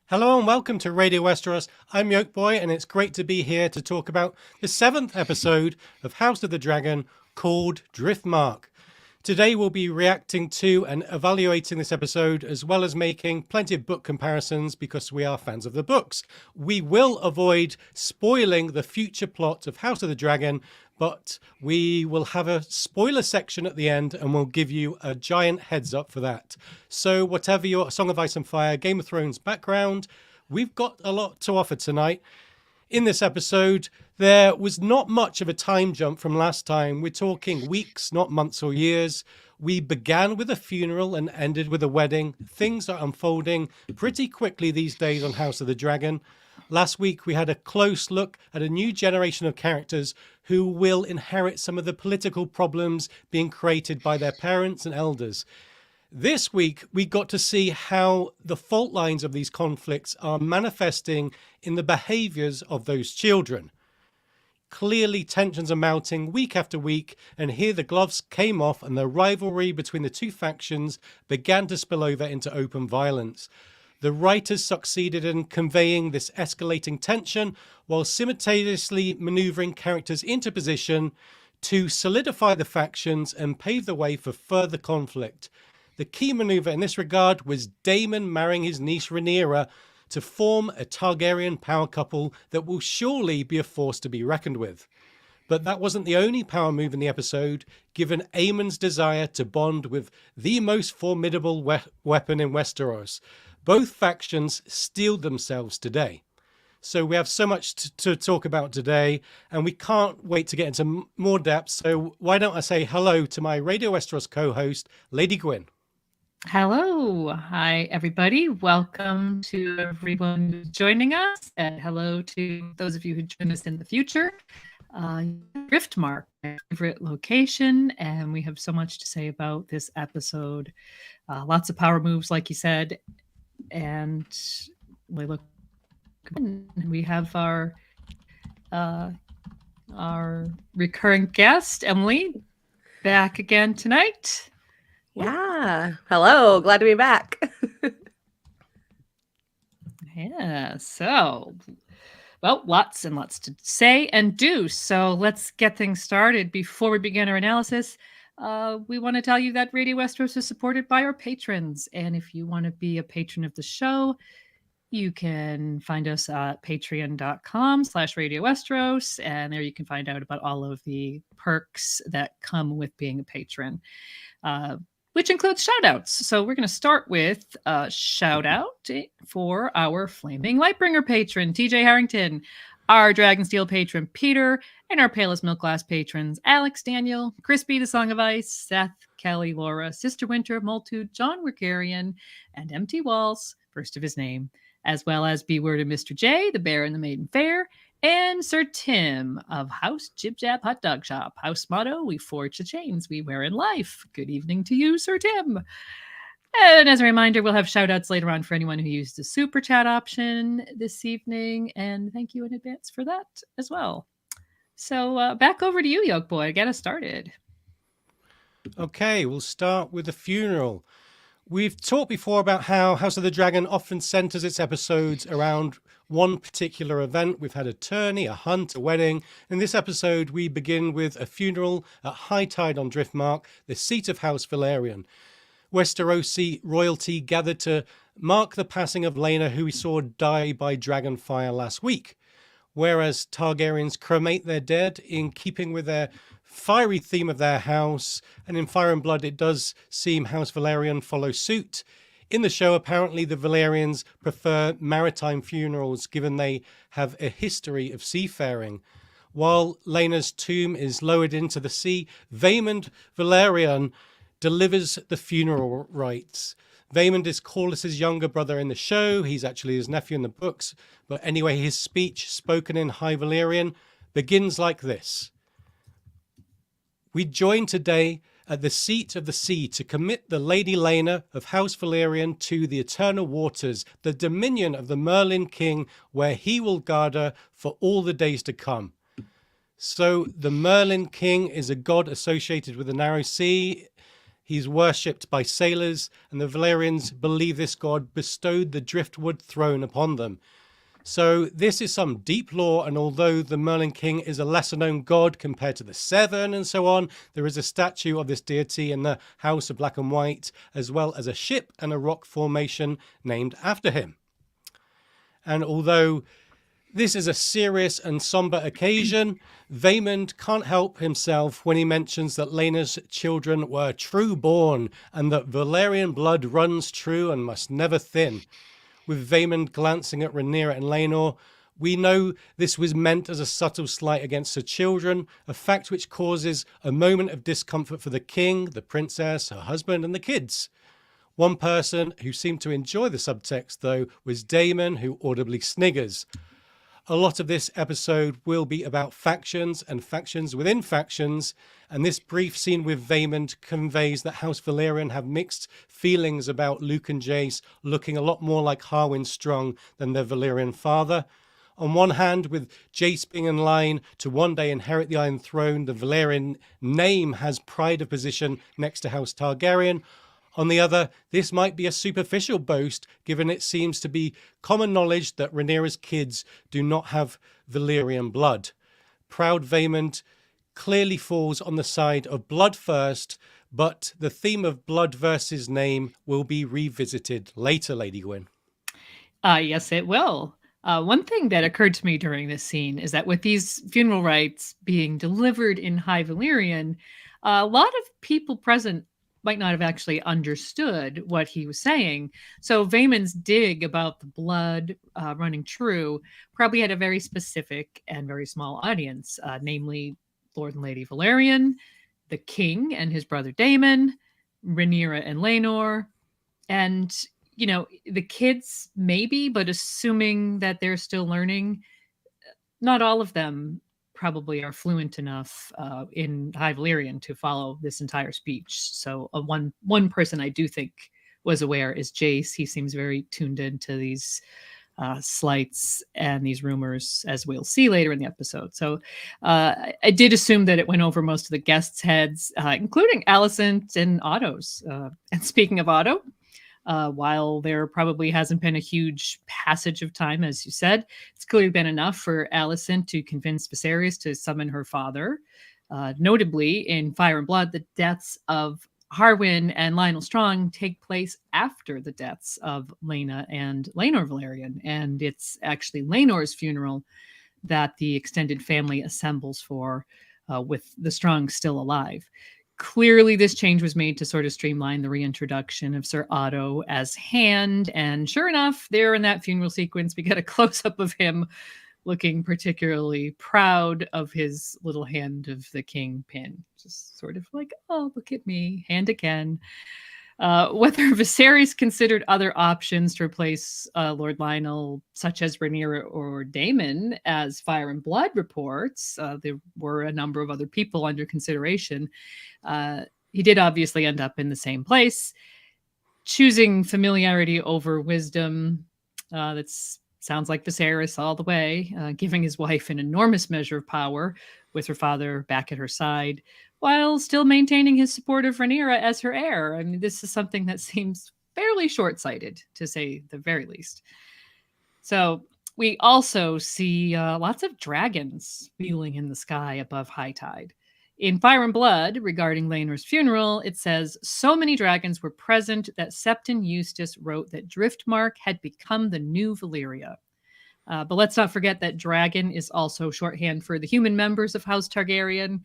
Hello and welcome to Radio Westeros. I'm Yolkboy, and it's great to be here to talk about the 7th episode of House of the Dragon called Driftmark. Today we'll be reacting to and evaluating this episode, as well as making plenty of book comparisons because we are fans of the books. We will avoid spoiling the future plot of House of the Dragon, but we will have a spoiler section at the end and we'll give you a giant heads up for that. So whatever your Song of Ice and Fire, Game of Thrones background, we've got a lot to offer tonight. In this episode, there was not much of a time jump from last time. We're talking weeks, not months or years. We began with a funeral and ended with a wedding. Things are unfolding pretty quickly these days on House of the Dragon. Last week, we had a close look at a new generation of characters who will inherit some of the political problems being created by their parents and elders. This week, we got to see how the fault lines of these conflicts are manifesting in the behaviors of those children. Clearly, tensions are mounting week after week, and here the gloves came off and the rivalry between the two factions began to spill over into open violence. The writers succeeded in conveying this escalating tension while simultaneously maneuvering characters into position to solidify the factions and pave the way for further conflict. The key maneuver in this regard was Daemon marrying his niece Rhaenyra to form a Targaryen power couple that will surely be a force to be reckoned with. But that wasn't the only power move in the episode, given Aemond's desire to bond with the most formidable weapon in Westeros. Both factions steeled themselves today. So we have so much to talk about today, and we can't wait to get into more depth. So why don't I say hello to my Radio Westeros co-host, Lady Gwyn. Hello. Hi, everybody. Welcome to everyone who's joining us. And hello to those of you who join us in the future. Driftmark, my favorite location. And we have so much to say about this episode. Lots of power moves, like you said. And we look. We have our recurring guest, Emily, back again tonight. Yeah. Hello. Glad to be back. Yeah. So, well, lots and lots to say and do. So let's get things started. Before we begin our analysis, we want to tell you that Radio Westeros is supported by our patrons. And if you want to be a patron of the show, you can find us at patreon.com/Radio Westeros. And there you can find out about all of the perks that come with being a patron. Which includes shout-outs. So we're going to start with a shout-out for our Flaming Lightbringer patron, TJ Harrington, our Dragonsteel patron, Peter, and our Palest Milk Glass patrons, Alex, Daniel, Crispy, the Song of Ice, Seth, Kelly, Laura, Sister Winter, Multude, John Ricarian, and MT Walls, first of his name, as well as B Word and Mr. J, the Bear and the Maiden Fair, and Sir Tim of House Jib Jab Hot Dog Shop. House motto, we forge the chains we wear in life. Good evening to you, Sir Tim. And as a reminder, we'll have shout outs later on for anyone who used the super chat option this evening. And thank you in advance for that as well. So back over to you, Yolkboy. Get us started. Okay, we'll start with the funeral. We've talked before about how House of the Dragon often centers its episodes around one particular event. We've had a tourney, a hunt, a wedding. In this episode, we begin with a funeral at high tide on Driftmark, the seat of House Velaryon. Westerosi royalty gathered to mark the passing of Laenor, who we saw die by dragon fire last week. Whereas Targaryens cremate their dead in keeping with their fiery theme of their house, and in Fire and Blood it does seem House Velaryon follows suit. In the show, apparently the Velaryons prefer maritime funerals given they have a history of seafaring. While Laenor's tomb is lowered into the sea, Aemond Velaryon delivers the funeral rites. Aemond is Corlys' younger brother in the show. He's actually his nephew in the books. But anyway, his speech, spoken in High Valyrian, begins like this. We join today at the seat of the sea to commit the Lady Laenor of House Velaryon to the eternal waters, the dominion of the Merlin King, where he will guard her for all the days to come. So the Merlin King is a god associated with the Narrow Sea. He's worshipped by sailors, and the Valyrians believe this god bestowed the driftwood throne upon them. So this is some deep lore, and although the Merlin King is a lesser known god compared to the Seven and so on, there is a statue of this deity in the House of Black and White, as well as a ship and a rock formation named after him. And although this is a serious and somber occasion, Aemond can't help himself when he mentions that Laenor's children were true born and that Valyrian blood runs true and must never thin. With Aemond glancing at Rhaenyra and Laenor, we know this was meant as a subtle slight against her children, a fact which causes a moment of discomfort for the king, the princess, her husband, and the kids. One person who seemed to enjoy the subtext, though, was Daemon, who audibly sniggers. A lot of this episode will be about factions and factions within factions, and this brief scene with Aemond conveys that House Valyrian have mixed feelings about Luke and Jace looking a lot more like Harwin Strong than their Valyrian father. On one hand, with Jace being in line to one day inherit the Iron Throne, the Valyrian name has pride of position next to House Targaryen. On the other, this might be a superficial boast, given it seems to be common knowledge that Rhaenyra's kids do not have Valyrian blood. Proud Aemond clearly falls on the side of blood first, but the theme of blood versus name will be revisited later, Lady Gwyn. Yes, it will. One thing that occurred to me during this scene is that with these funeral rites being delivered in High Valyrian, a lot of people present might not have actually understood what he was saying. So Vaemon's dig about the blood running true probably had a very specific and very small audience, namely Lord and Lady Valyrian, the king and his brother Daemon, Rhaenyra and Laenor, and, you know, the kids maybe, but assuming that they're still learning, not all of them probably are fluent enough in High Valyrian to follow this entire speech. So one person I do think was aware is Jace. He seems very tuned into these slights and these rumors, as we'll see later in the episode. So I did assume that it went over most of the guests' heads, including Alicent and Otto's. And speaking of Otto, while there probably hasn't been a huge passage of time, as you said, it's clearly been enough for Alicent to convince Viserys to summon her father. Notably, in Fire and Blood, the deaths of Harwin and Lionel Strong take place after the deaths of Laena and Laenor Velaryon, and it's actually Laenor's funeral that the extended family assembles for, with the Strongs still alive. Clearly, this change was made to sort of streamline the reintroduction of Sir Otto as Hand. And sure enough, there in that funeral sequence, we get a close-up of him looking particularly proud of his little Hand of the King pin. Just sort of like, oh, look at me, Hand again. Whether Viserys considered other options to replace Lord Lionel, such as Rhaenyra or Daemon, as Fire and Blood reports, there were a number of other people under consideration. He did obviously end up in the same place, choosing familiarity over wisdom. That sounds like Viserys all the way, giving his wife an enormous measure of power with her father back at her side, while still maintaining his support of Rhaenyra as her heir. I mean, this is something that seems fairly short-sighted, to say the very least. So we also see lots of dragons wheeling in the sky above high tide. In Fire and Blood, regarding Laenor's funeral, it says, so many dragons were present that Septon Eustace wrote that Driftmark had become the new Valyria. But let's not forget that dragon is also shorthand for the human members of House Targaryen,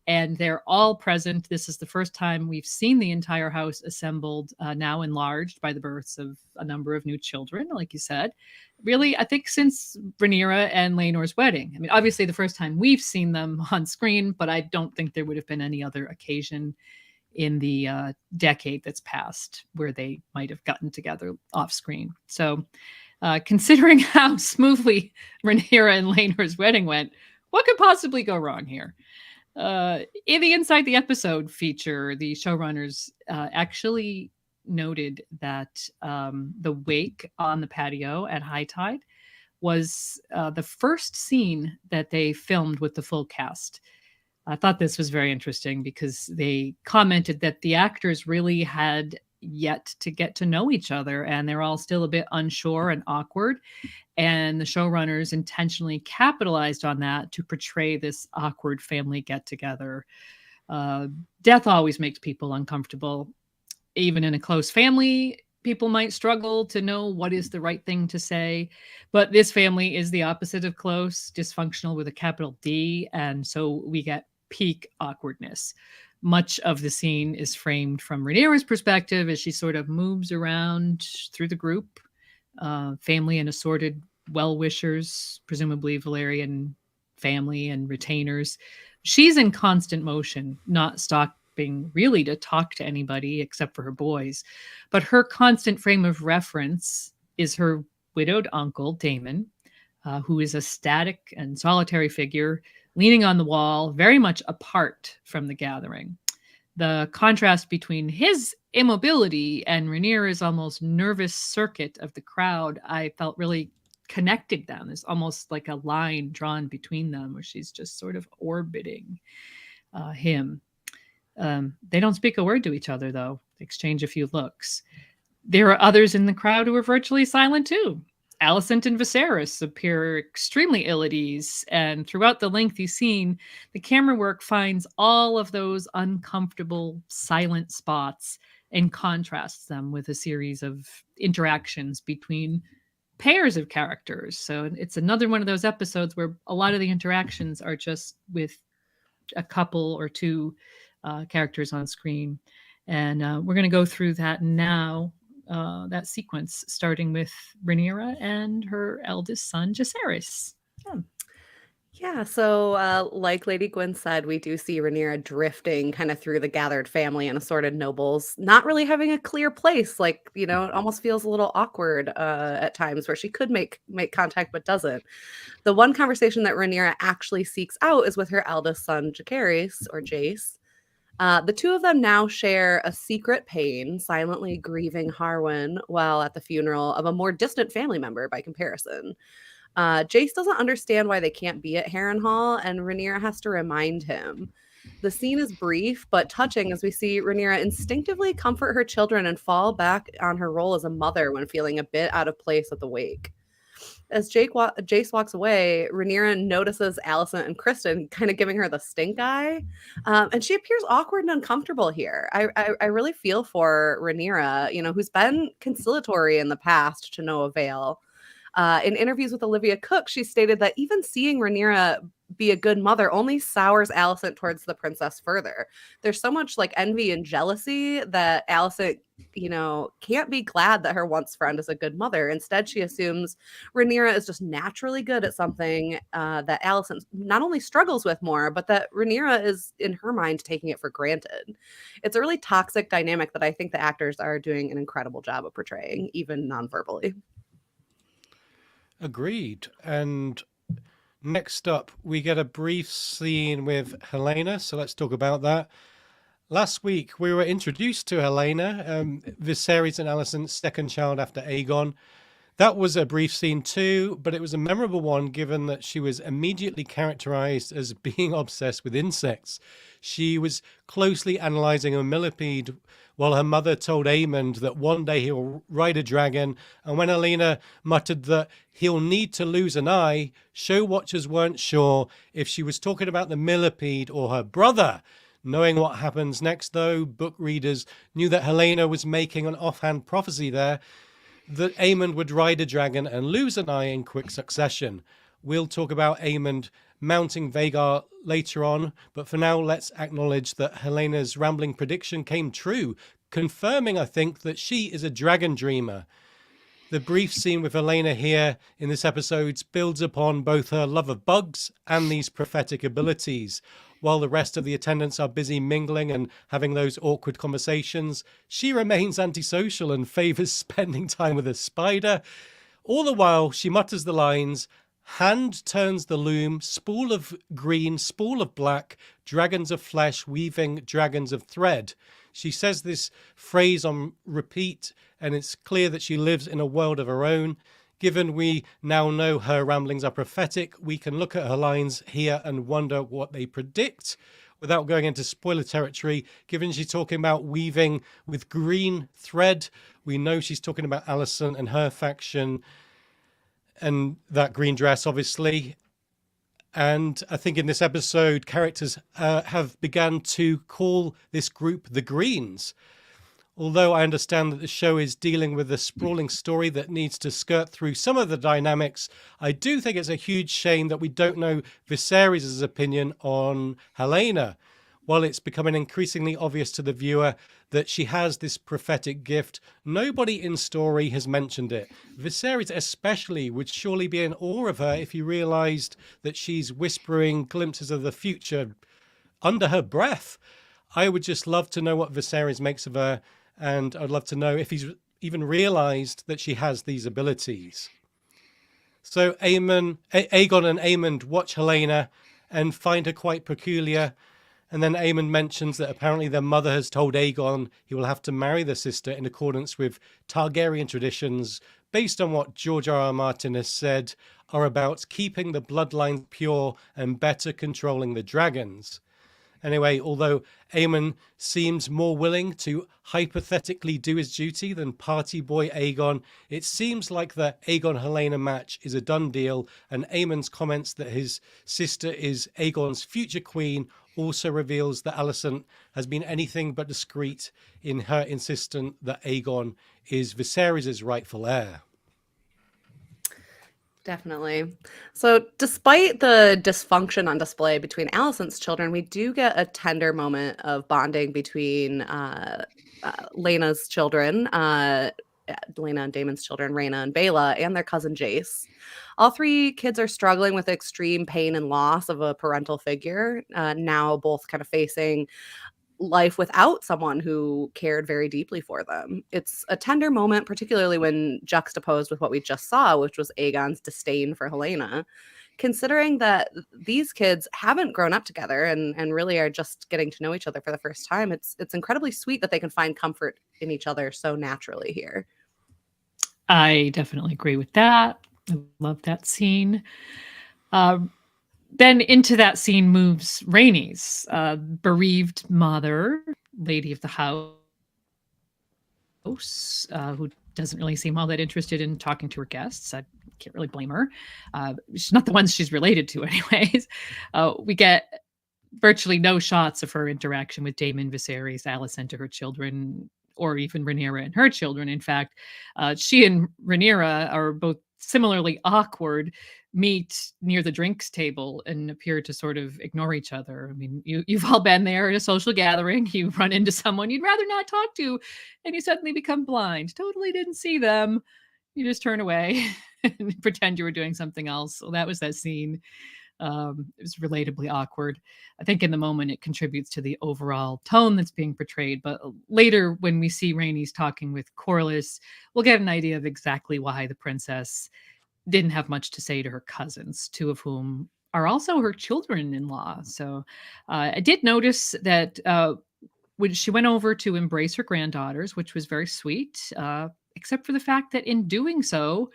and they're all present. This is the first time we've seen the entire house assembled, now enlarged by the births of a number of new children, like you said. Really, I think since Rhaenyra and Laenor's wedding. I mean, obviously the first time we've seen them on screen, but I don't think there would have been any other occasion in the decade that's passed where they might have gotten together off screen. So considering how smoothly Rhaenyra and Laenor's wedding went, what could possibly go wrong here? In the Inside the Episode feature, the showrunners actually noted that the wake on the patio at high tide was the first scene that they filmed with the full cast. I thought this was very interesting because they commented that the actors really had yet to get to know each other and they're all still a bit unsure and awkward. And the showrunners intentionally capitalized on that to portray this awkward family get together. Death always makes people uncomfortable. Even in a close family, people might struggle to know what is the right thing to say. But this family is the opposite of close, dysfunctional with a capital D. And so we get peak awkwardness. Much of the scene is framed from Rhaenyra's perspective as she sort of moves around through the group, family and assorted well-wishers, presumably Valyrian family and retainers. She's in constant motion, not stopping really to talk to anybody except for her boys. But her constant frame of reference is her widowed uncle, Daemon, who is a static and solitary figure leaning on the wall, very much apart from the gathering. The contrast between his immobility and Rhaenyra's almost nervous circuit of the crowd, I felt really connected them. There's almost like a line drawn between them where she's just sort of orbiting him. They don't speak a word to each other, though. They exchange a few looks. There are others in the crowd who are virtually silent, too. Alicent and Viserys appear extremely ill at ease, and throughout the lengthy scene, the camera work finds all of those uncomfortable, silent spots and contrasts them with a series of interactions between pairs of characters. So it's another one of those episodes where a lot of the interactions are just with a couple or two characters on screen. And we're going to go through that now. That sequence, starting with Rhaenyra and her eldest son, Viserys. Yeah, so like Lady Gwyn said, we do see Rhaenyra drifting kind of through the gathered family and assorted nobles, not really having a clear place. Like, it almost feels a little awkward at times where she could make contact but doesn't. The one conversation that Rhaenyra actually seeks out is with her eldest son, Jacaerys, or Jace. The two of them now share a secret pain, silently grieving Harwin while at the funeral of a more distant family member by comparison. Jace doesn't understand why they can't be at Harrenhal, and Rhaenyra has to remind him. The scene is brief but touching as we see Rhaenyra instinctively comfort her children and fall back on her role as a mother when feeling a bit out of place at the wake. As Jace walks away, Rhaenyra notices Alicent and Criston kind of giving her the stink eye, and she appears awkward and uncomfortable here. I really feel for Rhaenyra, who's been conciliatory in the past to no avail. In interviews with Olivia Cook, she stated that even seeing Rhaenyra be a good mother only sours Alicent towards the princess further. There's so much like envy and jealousy that Alicent, can't be glad that her once friend is a good mother. Instead, she assumes Rhaenyra is just naturally good at something that Alicent not only struggles with more, but that Rhaenyra is, in her mind, taking it for granted. It's a really toxic dynamic that I think the actors are doing an incredible job of portraying, even non-verbally. Agreed. And next up, we get a brief scene with Helaena. So let's talk about that. Last week, we were introduced to Helaena, Viserys and Alicent's second child after Aegon. That was a brief scene too, but it was a memorable one given that she was immediately characterized as being obsessed with insects. She was closely analyzing a millipede while her mother told Aemond that one day he'll ride a dragon, and when Helaena muttered that he'll need to lose an eye, show watchers weren't sure if she was talking about the millipede or her brother. Knowing what happens next, though, book readers knew that Helaena was making an offhand prophecy there that Aemond would ride a dragon and lose an eye in quick succession. We'll talk about Aemond mounting Vhagar later on, but for now, let's acknowledge that Helena's rambling prediction came true, confirming, I think, that she is a dragon dreamer. The brief scene with Helaena here in this episode builds upon both her love of bugs and these prophetic abilities. While the rest of the attendants are busy mingling and having those awkward conversations, she remains antisocial and favors spending time with a spider. All the while, she mutters the lines, "Hand turns the loom, spool of green, spool of black, dragons of flesh weaving dragons of thread." She says this phrase on repeat, and it's clear that she lives in a world of her own, given we now know her ramblings are prophetic, we can look at her lines here and wonder what they predict. Without going into spoiler territory, given she's talking about weaving with green thread, we know she's talking about Alicent and her faction and that green dress, obviously. And I think in this episode, characters have begun to call this group the Greens. Although I understand that the show is dealing with a sprawling story that needs to skirt through some of the dynamics, I do think it's a huge shame that we don't know Viserys' opinion on Helaena. While it's becoming increasingly obvious to the viewer that she has this prophetic gift, nobody in story has mentioned it. Viserys especially would surely be in awe of her if he realized that she's whispering glimpses of the future under her breath. I would just love to know what Viserys makes of her, and I'd love to know if he's even realized that she has these abilities. So Aegon and Aemond watch Helaena and find her quite peculiar. And then Aemond mentions that apparently their mother has told Aegon he will have to marry their sister in accordance with Targaryen traditions, based on what George R.R. Martin has said are about keeping the bloodline pure and better controlling the dragons. Anyway, although Aemond seems more willing to hypothetically do his duty than party boy Aegon, it seems like the Aegon-Helaena match is a done deal, and Aemond's comments that his sister is Aegon's future queen also reveals that Alicent has been anything but discreet in her insistence that Aegon is Viserys' rightful heir. Definitely. So despite the dysfunction on display between Alicent's children, we do get a tender moment of bonding between Laena's children, Laena and Daemon's children, Rhaena and Baela, and their cousin Jace. All three kids are struggling with extreme pain and loss of a parental figure, now both kind of facing life without someone who cared very deeply for them. It's a tender moment, particularly when juxtaposed with what we just saw, which was Aegon's disdain for Helaena. Considering that these kids haven't grown up together and really are just getting to know each other for the first time, it's incredibly sweet that they can find comfort in each other so naturally here. I definitely agree with that. I love that scene. Then into that scene moves Rhaenys, bereaved mother, lady of the house, who doesn't really seem all that interested in talking to her guests. I can't really blame her. She's not the ones she's related to anyways. We get virtually no shots of her interaction with Daemon, Viserys, Alicent, to her children, or even Rhaenyra and her children. In fact, she and Rhaenyra are both similarly awkward, meet near the drinks table and appear to sort of ignore each other. I mean, you've all been there at a social gathering. You run into someone you'd rather not talk to, and you suddenly become blind. Totally didn't see them. You just turn away and pretend you were doing something else. So that was that scene. It was relatably awkward. I think in the moment it contributes to the overall tone that's being portrayed. But later, when we see Rhaenys talking with Corlys, we'll get an idea of exactly why the princess didn't have much to say to her cousins, two of whom are also her children-in-law. So I did notice that when she went over to embrace her granddaughters, which was very sweet, except for the fact that in doing so,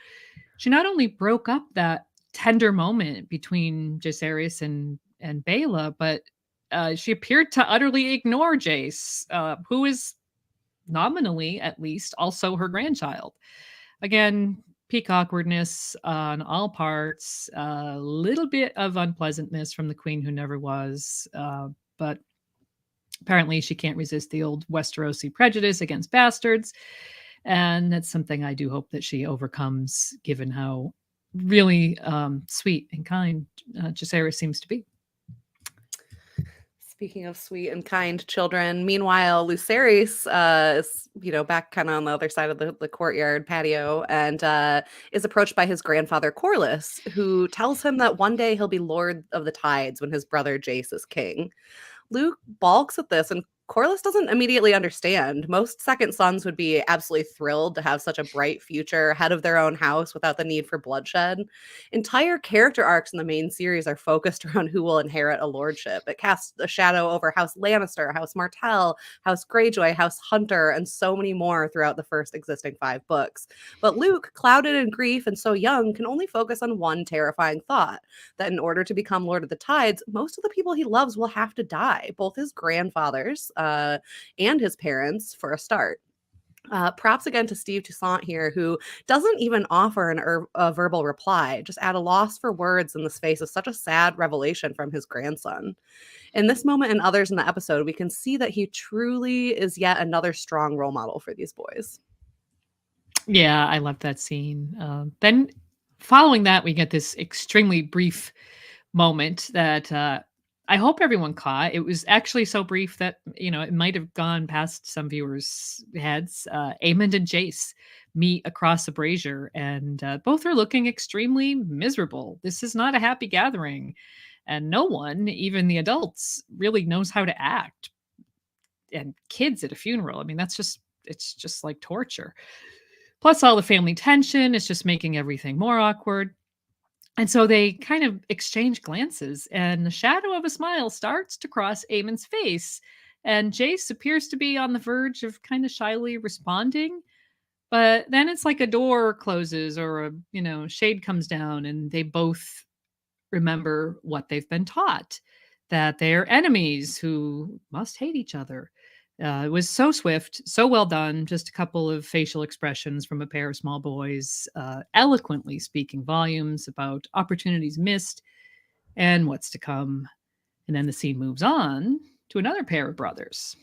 she not only broke up that tender moment between Viserys and Baela, but she appeared to utterly ignore Jace, who is nominally, at least, also her grandchild. Again, peak awkwardness on all parts, a little bit of unpleasantness from the queen who never was, but apparently she can't resist the old Westerosi prejudice against bastards, and that's something I do hope that she overcomes, given how really sweet and kind Viserys seems to be. Speaking of sweet and kind children, meanwhile, Lucerys is, back kind of on the other side of the courtyard patio and is approached by his grandfather Corlys, who tells him that one day he'll be Lord of the Tides when his brother Jace is king. Luke balks at this, and Corlys doesn't immediately understand. Most second sons would be absolutely thrilled to have such a bright future, head of their own house without the need for bloodshed. Entire character arcs in the main series are focused around who will inherit a lordship. It casts a shadow over House Lannister, House Martell, House Greyjoy, House Hunter, and so many more throughout the first existing 5 books. But Luke, clouded in grief and so young, can only focus on one terrifying thought, that in order to become Lord of the Tides, most of the people he loves will have to die, both his grandfathers and his parents for a start. Props again to Steve Toussaint here, who doesn't even offer a verbal reply, just at a loss for words in the face of such a sad revelation from his grandson. In this moment and others in the episode, we can see that he truly is yet another strong role model for these boys. Yeah, I love that scene. Then following that, we get this extremely brief moment that I hope everyone caught. It was actually so brief that, it might have gone past some viewers' heads. Aemond and Jace meet across the brazier, and both are looking extremely miserable. This is not a happy gathering, and no one, even the adults, really knows how to act. And kids at a funeral, I mean, it's just like torture. Plus, all the family tension is just making everything more awkward. And so they kind of exchange glances, and the shadow of a smile starts to cross Aemon's face. And Jace appears to be on the verge of kind of shyly responding. But then it's like a door closes or shade comes down, and they both remember what they've been taught, that they're enemies who must hate each other. It was so swift, so well done. Just a couple of facial expressions from a pair of small boys, eloquently speaking volumes about opportunities missed and what's to come. And then the scene moves on to another pair of brothers.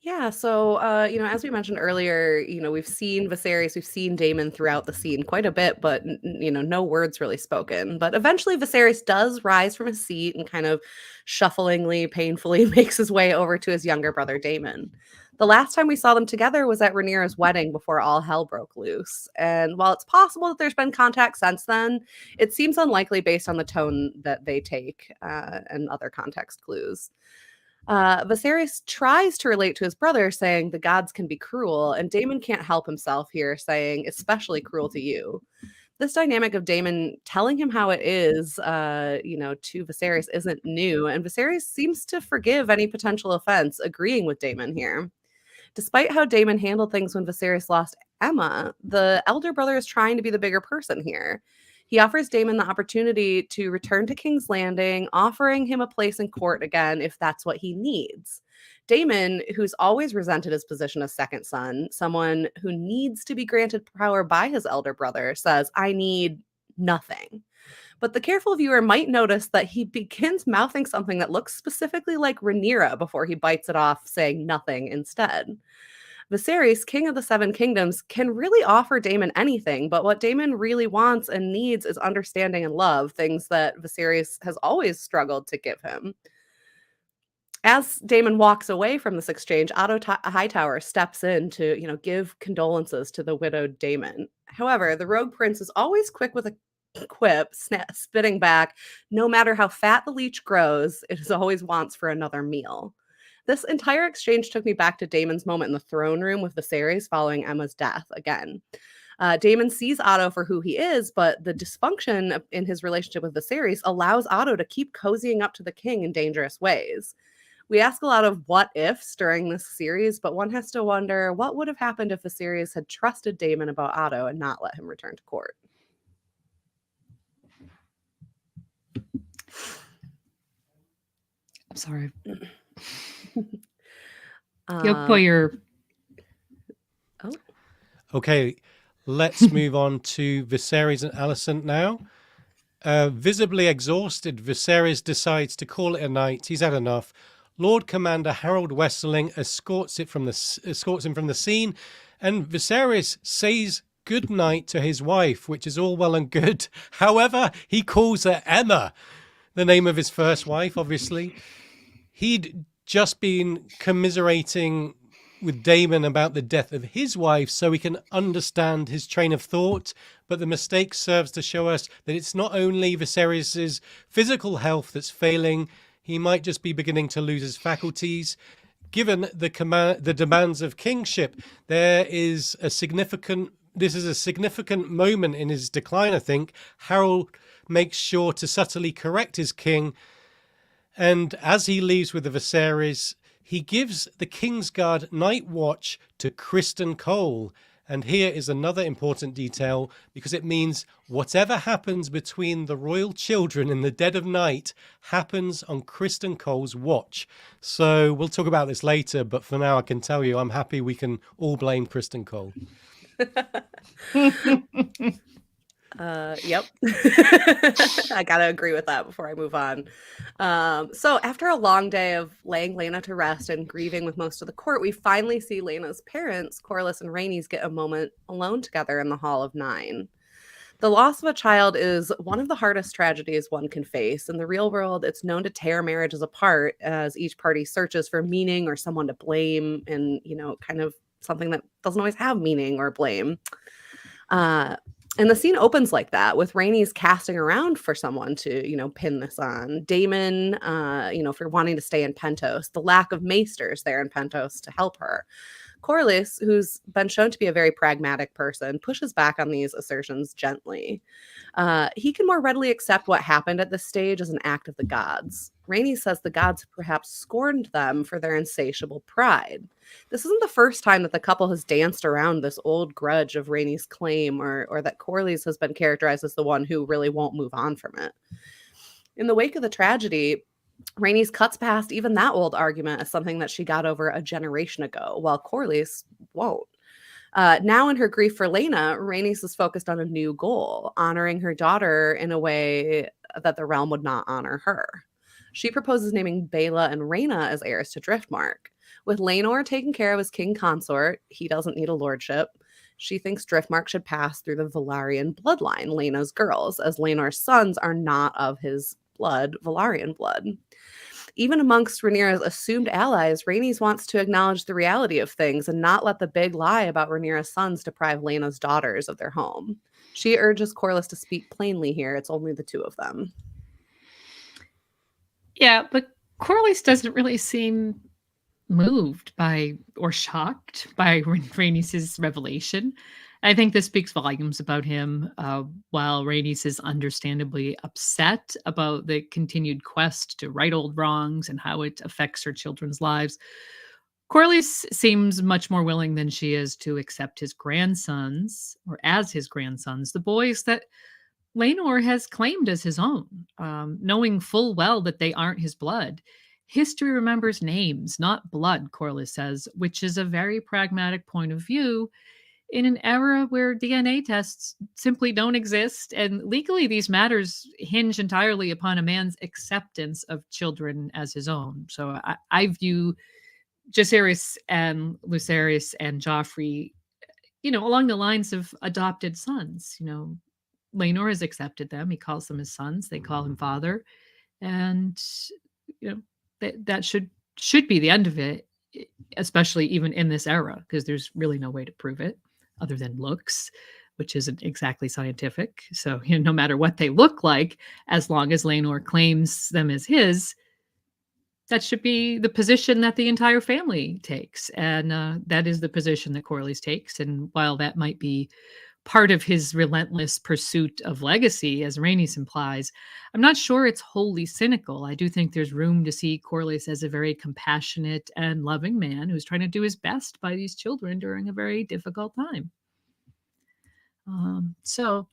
Yeah, so as we mentioned earlier, we've seen Viserys, we've seen Daemon throughout the scene quite a bit, but no words really spoken. But eventually Viserys does rise from his seat and kind of shufflingly, painfully makes his way over to his younger brother Daemon. The last time we saw them together was at Rhaenyra's wedding before all hell broke loose. And while it's possible that there's been contact since then, it seems unlikely based on the tone that they take and other context clues. Viserys tries to relate to his brother, saying the gods can be cruel, and Daemon can't help himself here, saying especially cruel to you. This dynamic of Daemon telling him how it is, to Viserys isn't new, and Viserys seems to forgive any potential offense, agreeing with Daemon here. Despite how Daemon handled things when Viserys lost Emma, the elder brother is trying to be the bigger person here. He offers Daemon the opportunity to return to King's Landing, offering him a place in court again if that's what he needs. Daemon, who's always resented his position as second son, someone who needs to be granted power by his elder brother, says, I need nothing. But the careful viewer might notice that he begins mouthing something that looks specifically like Rhaenyra before he bites it off, saying nothing instead. Viserys, king of the Seven Kingdoms, can really offer Daemon anything, but what Daemon really wants and needs is understanding and love, things that Viserys has always struggled to give him. As Daemon walks away from this exchange, Otto Hightower steps in to, give condolences to the widowed Daemon. However, the rogue prince is always quick with a quip, spitting back, no matter how fat the leech grows, it is always wants for another meal. This entire exchange took me back to Daemon's moment in the throne room with Viserys following Emma's death again. Daemon sees Otto for who he is, but the dysfunction in his relationship with Viserys allows Otto to keep cozying up to the king in dangerous ways. We ask a lot of what ifs during this series, but one has to wonder what would have happened if Viserys had trusted Daemon about Otto and not let him return to court. I'm sorry. Your Okay, let's move on to Viserys and Alicent now. Visibly exhausted, Viserys decides to call it a night. He's had enough. Lord Commander Harold Westerling escorts him from the scene, and Viserys says good night to his wife, which is all well and good. However, he calls her Emma, the name of his first wife, obviously. He'd just been commiserating with Daemon about the death of his wife so he can understand his train of thought, but the mistake serves to show us that it's not only Viserys' physical health that's failing, he might just be beginning to lose his faculties. given the demands of kingship. This is a significant moment in his decline, I think. Harold makes sure to subtly correct his king, and as he leaves with the Viserys, he gives the Kingsguard night watch to Criston Cole. And here is another important detail, because it means whatever happens between the royal children in the dead of night happens on Criston Cole's watch. So we'll talk about this later, but for now I can tell you I'm happy we can all blame Criston Cole. Yep. I gotta agree with that before I move on. So after a long day of laying Laena to rest and grieving with most of the court, we finally see Laena's parents, Corlys and Rhaenys, get a moment alone together in the Hall of Nine. The loss of a child is one of the hardest tragedies one can face. In the real world, it's known to tear marriages apart as each party searches for meaning or someone to blame, and, kind of something that doesn't always have meaning or blame. And the scene opens like that, with Rhaenys casting around for someone to, pin this on. Daemon, for wanting to stay in Pentos. The lack of maesters there in Pentos to help her. Corlys, who's been shown to be a very pragmatic person, pushes back on these assertions gently. He can more readily accept what happened at this stage as an act of the gods. Rhaenys says the gods perhaps scorned them for their insatiable pride. This isn't the first time that the couple has danced around this old grudge of Rhaenys' claim, or that Corlys has been characterized as the one who really won't move on from it. In the wake of the tragedy, Rhaenys cuts past even that old argument as something that she got over a generation ago, while Corlys won't. Now in her grief for Laena, Rhaenys is focused on a new goal, honoring her daughter in a way that the realm would not honor her. She proposes naming Baela and Rhaena as heirs to Driftmark. With Laenor taking care of his king consort, he doesn't need a lordship. She thinks Driftmark should pass through the Velaryon bloodline, Laena's girls, as Laenor's sons are not of his blood, Velaryon blood. Even amongst Rhaenyra's assumed allies, Rhaenys wants to acknowledge the reality of things and not let the big lie about Rhaenyra's sons deprive Laena's daughters of their home. She urges Corlys to speak plainly here. It's only the two of them. Yeah, but Corlys doesn't really seem moved by or shocked by Rhaenys' revelation. I think this speaks volumes about him. While Rhaenys is understandably upset about the continued quest to right old wrongs and how it affects her children's lives, Corlys seems much more willing than she is to accept his grandsons, or as his grandsons, the boys that Laenor has claimed as his own, knowing full well that they aren't his blood. History remembers names, not blood, Corlys says, which is a very pragmatic point of view in an era where DNA tests simply don't exist, and legally these matters hinge entirely upon a man's acceptance of children as his own. So I view Viserys and Lucerys and Joffrey, along the lines of adopted sons. Laenor has accepted them. He calls them his sons. They call him father. And, that should be the end of it, especially even in this era, because there's really no way to prove it other than looks, which isn't exactly scientific. So, no matter what they look like, as long as Laenor claims them as his, that should be the position that the entire family takes. And that is the position that Corlys takes. And while that might be part of his relentless pursuit of legacy, as Rhaenys implies, I'm not sure it's wholly cynical. I do think there's room to see Corlys as a very compassionate and loving man who's trying to do his best by these children during a very difficult time. So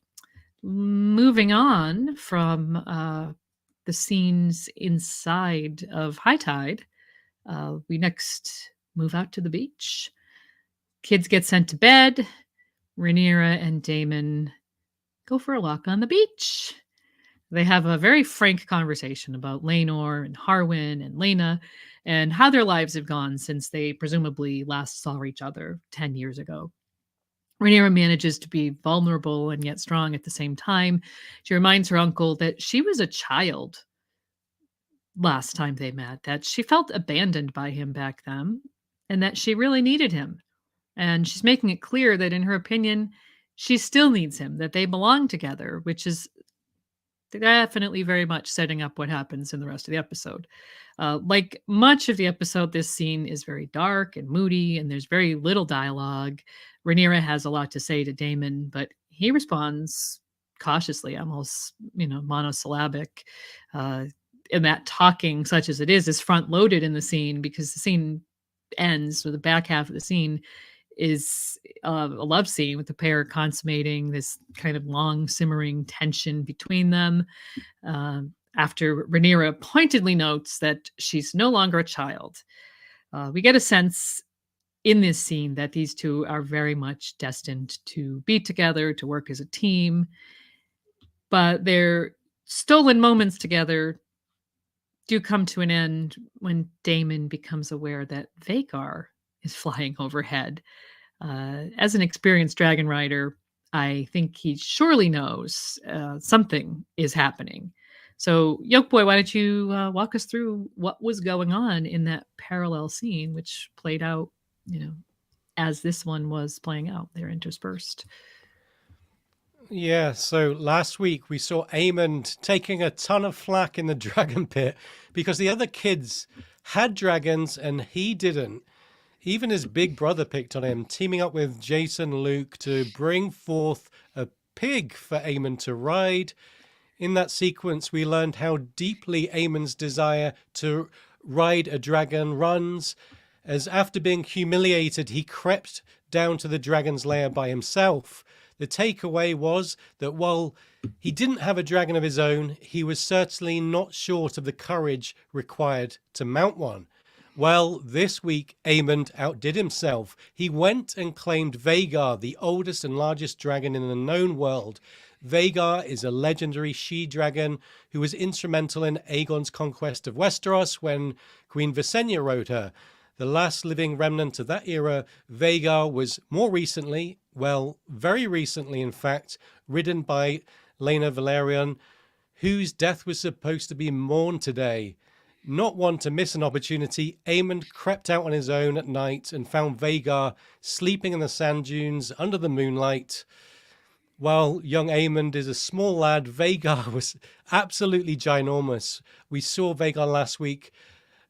moving on from the scenes inside of High Tide, we next move out to the beach. Kids get sent to bed. Rhaenyra and Daemon go for a walk on the beach. They have a very frank conversation about Laenor and Harwin and Laena and how their lives have gone since they presumably last saw each other 10 years ago. Rhaenyra manages to be vulnerable and yet strong at the same time. She reminds her uncle that she was a child last time they met, that she felt abandoned by him back then, and that she really needed him. And she's making it clear that, in her opinion, she still needs him, that they belong together, which is definitely very much setting up what happens in the rest of the episode. Like much of the episode, this scene is very dark and moody, and there's very little dialogue. Rhaenyra has a lot to say to Daemon, but he responds cautiously, almost, monosyllabic. And that talking, such as it is front loaded in the scene, because the scene ends, so the back half of the scene is a love scene with the pair consummating this kind of long simmering tension between them. After Rhaenyra pointedly notes that she's no longer a child, we get a sense in this scene that these two are very much destined to be together, to work as a team. But their stolen moments together do come to an end when Daemon becomes aware that Vhagar is flying overhead. As an experienced dragon rider, I think he surely knows something is happening. So, Yoke Boy, why don't you walk us through what was going on in that parallel scene, which played out, as this one was playing out. They're interspersed. Yeah, so last week we saw Aemond taking a ton of flack in the dragon pit because the other kids had dragons and he didn't. Even his big brother picked on him, teaming up with Jason Luke to bring forth a pig for Aemond to ride. In that sequence, we learned how deeply Aemond's desire to ride a dragon runs, as after being humiliated, he crept down to the dragon's lair by himself. The takeaway was that while he didn't have a dragon of his own, he was certainly not short of the courage required to mount one. Well, this week, Aemond outdid himself. He went and claimed Vhagar, the oldest and largest dragon in the known world. Vhagar is a legendary she-dragon who was instrumental in Aegon's conquest of Westeros when Queen Visenya rode her. The last living remnant of that era, Vhagar was more recently, well, very recently in fact, ridden by Laenor Velaryon, whose death was supposed to be mourned today. Not one to miss an opportunity, Aemond crept out on his own at night and found Vhagar sleeping in the sand dunes under the moonlight. While young Aemond is a small lad, Vhagar was absolutely ginormous. We saw Vhagar last week,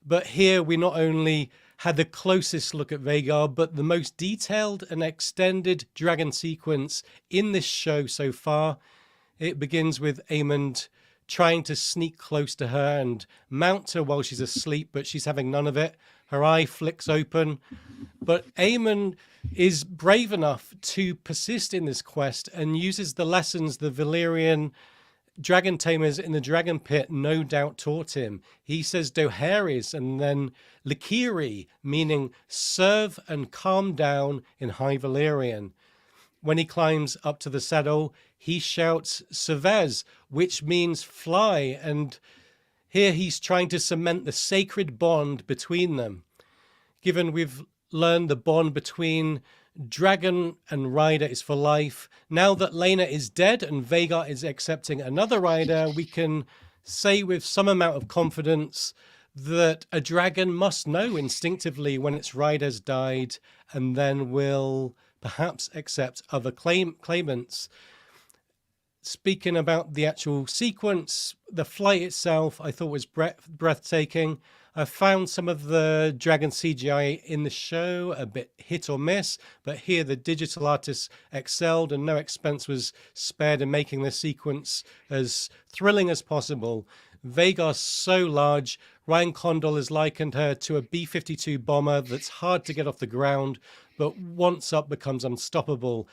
but here we not only had the closest look at Vhagar, but the most detailed and extended dragon sequence in this show so far. It begins with Aemond trying to sneak close to her and mount her while she's asleep, but she's having none of it. Her eye flicks open. But Aemond is brave enough to persist in this quest and uses the lessons the Valyrian dragon tamers in the dragon pit no doubt taught him. He says Dohaeris and then Likiri, meaning serve and calm down in High Valyrian. When he climbs up to the saddle, he shouts Sevez, which means fly, and here he's trying to cement the sacred bond between them. Given we've learned the bond between dragon and rider is for life, now that Laenor is dead and Vhagar is accepting another rider, we can say with some amount of confidence that a dragon must know instinctively when its rider's died and then will perhaps accept other claimants. Speaking about the actual sequence, the flight itself I thought was breathtaking. I found some of the dragon CGI in the show a bit hit or miss, but here the digital artists excelled and no expense was spared in making this sequence as thrilling as possible. Vhagar's so large, Ryan Condal has likened her to a B-52 bomber that's hard to get off the ground, but once up becomes unstoppable.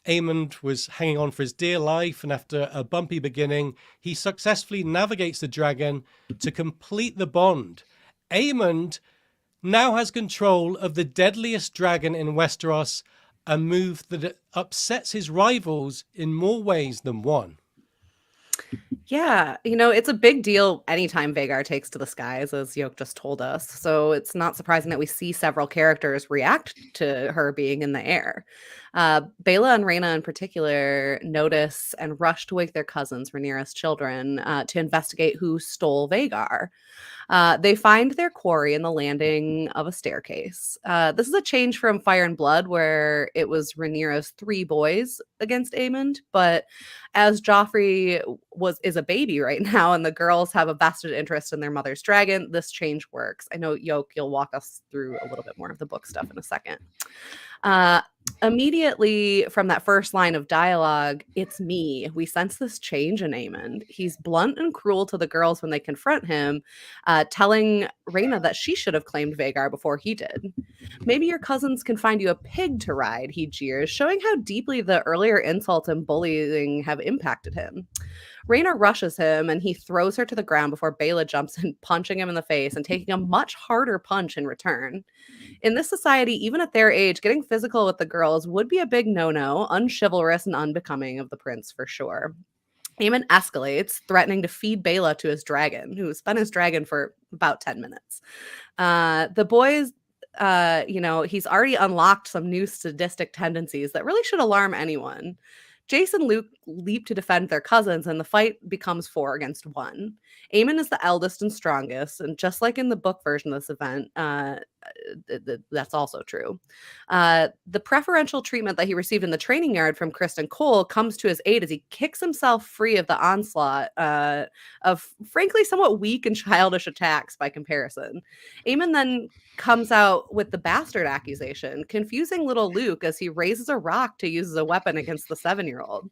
Aemond was hanging on for his dear life, and after a bumpy beginning, he successfully navigates the dragon to complete the bond. Aemond now has control of the deadliest dragon in Westeros, a move that upsets his rivals in more ways than one. Yeah, it's a big deal anytime Vhagar takes to the skies, as Yoke just told us. So it's not surprising that we see several characters react to her being in the air. Baela and Rhaena in particular notice and rush to wake their cousins, Rhaenyra's children, to investigate who stole Vhagar. They find their quarry in the landing of a staircase. This is a change from Fire and Blood, where it was Rhaenyra's 3 boys against Aemond. But as Joffrey is a baby right now, and the girls have a vested interest in their mother's dragon, this change works. I know, Yoke, you'll walk us through a little bit more of the book stuff in a second. Immediately from that first line of dialogue, "It's me," we sense this change in Aemond. He's blunt and cruel to the girls when they confront him, telling Rhaena that she should have claimed Vhagar before he did. "Maybe your cousins can find you a pig to ride," he jeers, showing how deeply the earlier insults and bullying have impacted him. Rhaena rushes him and he throws her to the ground before Baela jumps in, punching him in the face and taking a much harder punch in return. In this society, even at their age, getting physical with the girls would be a big no-no, unchivalrous and unbecoming of the prince for sure. Aemon escalates, threatening to feed Baela to his dragon, who has been his dragon for about 10 minutes. The boys, he's already unlocked some new sadistic tendencies that really should alarm anyone. Jace and Luke leap to defend their cousins, and the fight becomes 4 against 1. Aemon is the eldest and strongest, and just like in the book version of this event, that's also true. The preferential treatment that he received in the training yard from Kristen Cole comes to his aid as he kicks himself free of the onslaught of, frankly, somewhat weak and childish attacks by comparison. Aemon then comes out with the bastard accusation, confusing little Luke as he raises a rock to use as a weapon against the 7-year-old.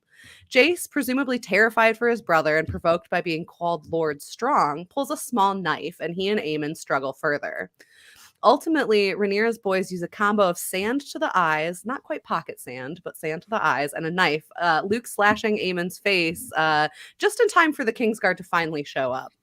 Jace, presumably terrified for his brother and provoked by being called Lord Strong, pulls a small knife, and he and Aemon struggle further. Ultimately, Rhaenyra's boys use a combo of sand to the eyes, not quite pocket sand, but sand to the eyes, and a knife, Luke slashing Aemon's face just in time for the Kingsguard to finally show up.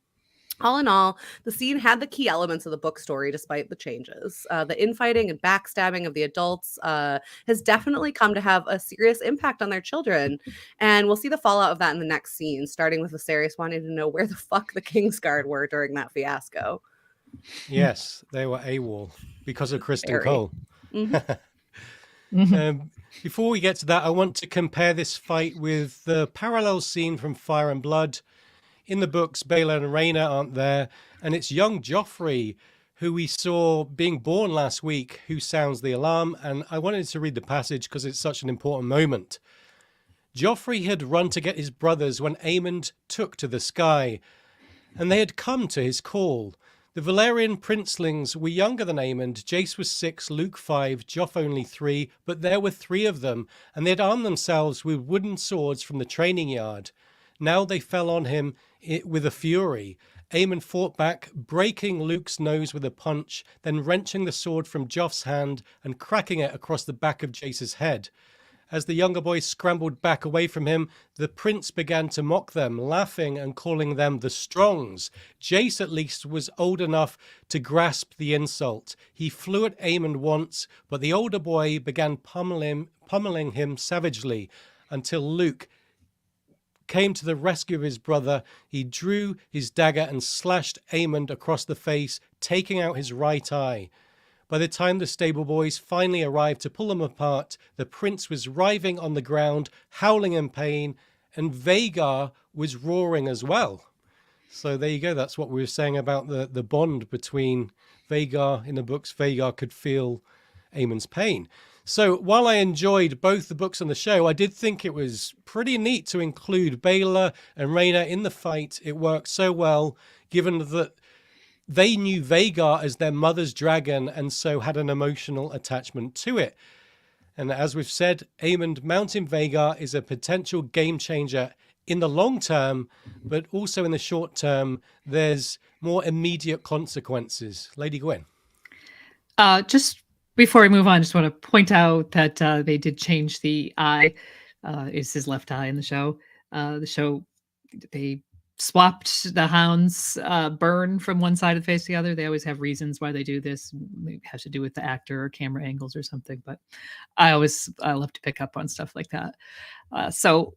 All in all, the scene had the key elements of the book story despite the changes. The infighting and backstabbing of the adults has definitely come to have a serious impact on their children. And we'll see the fallout of that in the next scene, starting with Viserys wanting to know where the fuck the Kingsguard were during that fiasco. Yes, they were AWOL because of Kristen Very. Cole. Before we get to that, I want to compare this fight with the parallel scene from Fire and Blood. In the books, Baela and Rhaena aren't there, and it's young Joffrey, who we saw being born last week, who sounds the alarm, and I wanted to read the passage because it's such an important moment. Joffrey had run to get his brothers when Aemond took to the sky, and they had come to his call. The Valyrian princelings were younger than Aemond. Jace was 6, Luke 5, Joff only 3, but there were 3 of them, and they had armed themselves with wooden swords from the training yard. Now they fell on him with a fury. Aemond fought back, breaking Luke's nose with a punch, then wrenching the sword from Joff's hand and cracking it across the back of Jace's head. As the younger boys scrambled back away from him, the prince began to mock them, laughing and calling them the Strongs. Jace, at least, was old enough to grasp the insult. He flew at Aemond once, but the older boy began pummeling him savagely until Luke came to the rescue of his brother. He drew his dagger and slashed Aemond across the face, taking out his right eye. By the time the stable boys finally arrived to pull them apart, the prince was writhing on the ground, howling in pain, and Vhagar was roaring as well. So there you go. That's what we were saying about the bond between Vhagar. In the books, Vhagar could feel Aemond's pain. So while I enjoyed both the books and the show, I did think it was pretty neat to include Baela and Rhaena in the fight. It worked so well, given that they knew Vhagar as their mother's dragon and so had an emotional attachment to it. And as we've said, Aemond mounting Vhagar is a potential game changer in the long term, but also in the short term, there's more immediate consequences. Lady Gwyn. Just before we move on, I just want to point out that they did change the eye. It's his left eye in the show. They swapped the hound's burn from one side of the face to the other. They always have reasons why they do this. It has to do with the actor or camera angles or something. But I love to pick up on stuff like that. So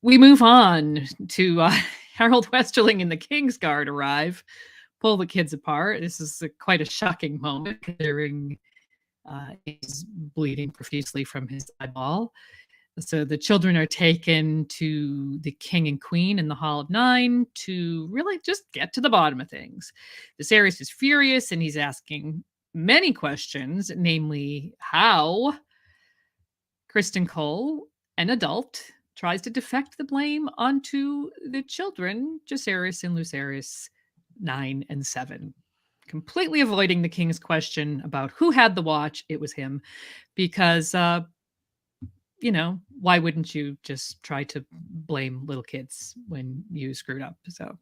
we move on to Harold Westerling and the Kingsguard arrive, pull the kids apart. This is quite a shocking moment considering he's bleeding profusely from his eyeball. So the children are taken to the king and queen in the Hall of Nine to really just get to the bottom of things. Viserys is furious and he's asking many questions, namely how Kristen Cole, an adult, tries to defect the blame onto the children, Jacaerys and Lucerys, 9 and 7. Completely avoiding the king's question about who had the watch. It was him, because why wouldn't you just try to blame little kids when you screwed up? So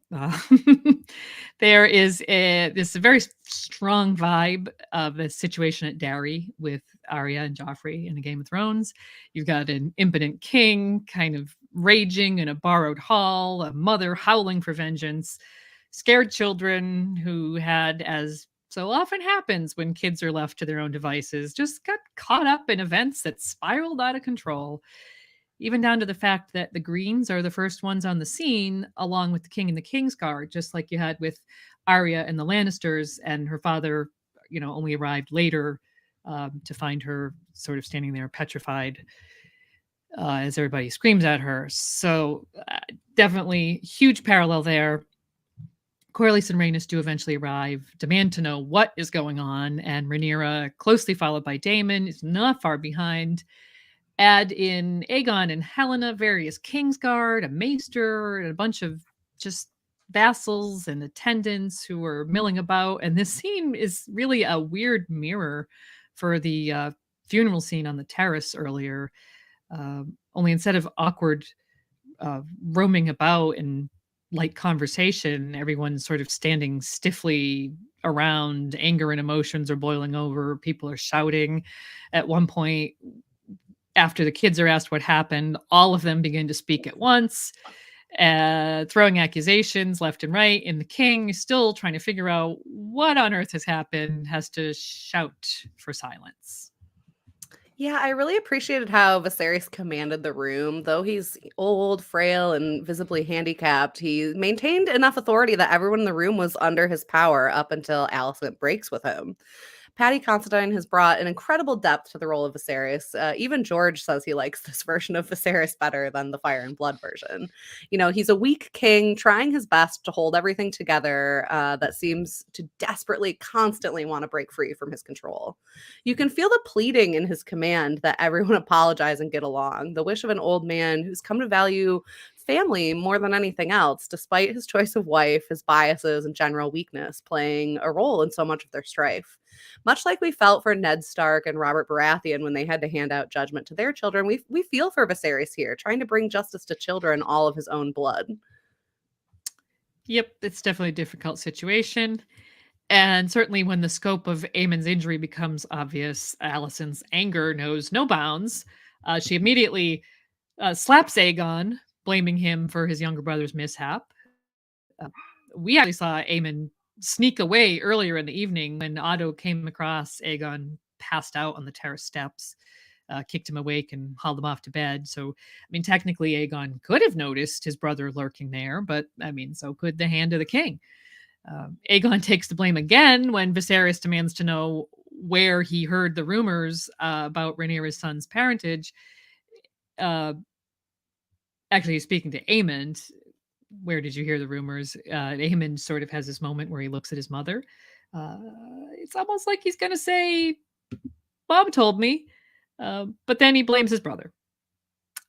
there is this very strong vibe of the situation at Darry with Arya and Joffrey in the Game of Thrones. You've got an impotent king kind of raging in a borrowed hall, a mother howling for vengeance, scared children who had, as so often happens when kids are left to their own devices, just got caught up in events that spiraled out of control, even down to the fact that the Greens are the first ones on the scene, along with the King and the Kingsguard, just like you had with Arya and the Lannisters, and her father, only arrived later to find her sort of standing there petrified as everybody screams at her. So definitely huge parallel there. Corlys and Rhaenys do eventually arrive, demand to know what is going on, and Rhaenyra, closely followed by Daemon, is not far behind. Add in Aegon and Helena, various Kingsguard, a maester, and a bunch of just vassals and attendants who are milling about. And this scene is really a weird mirror for the funeral scene on the terrace earlier. Only instead of awkward roaming about and light conversation, everyone's sort of standing stiffly around. Anger and emotions are boiling over. People are shouting. At one point, after the kids are asked what happened, all of them begin to speak at once, throwing accusations left and right. And the king is still trying to figure out what on earth has happened, has to shout for silence. Yeah, I really appreciated how Viserys commanded the room. Though he's old, frail, and visibly handicapped, he maintained enough authority that everyone in the room was under his power up until Alicent breaks with him. Patty Considine has brought an incredible depth to the role of Viserys. Even George says he likes this version of Viserys better than the Fire and Blood version. He's a weak king trying his best to hold everything together that seems to desperately, constantly want to break free from his control. You can feel the pleading in his command that everyone apologize and get along, the wish of an old man who's come to value family more than anything else, despite his choice of wife, his biases, and general weakness playing a role in so much of their strife. Much like we felt for Ned Stark and Robert Baratheon when they had to hand out judgment to their children, we feel for Viserys here, trying to bring justice to children all of his own blood. Yep, it's definitely a difficult situation. And certainly when the scope of Aemond's injury becomes obvious, Alicent's anger knows no bounds. She immediately slaps Aegon, blaming him for his younger brother's mishap. We actually saw Aemond sneak away earlier in the evening when Otto came across Aegon passed out on the terrace steps, kicked him awake and hauled him off to bed. So, technically Aegon could have noticed his brother lurking there, but so could the hand of the king. Aegon takes the blame again when Viserys demands to know where he heard the rumors about Rhaenyra's son's parentage. Actually, he's speaking to Aemond. Where did you hear the rumors? Aemond sort of has this moment where he looks at his mother. It's almost like he's going to say, Mom told me. But then he blames his brother.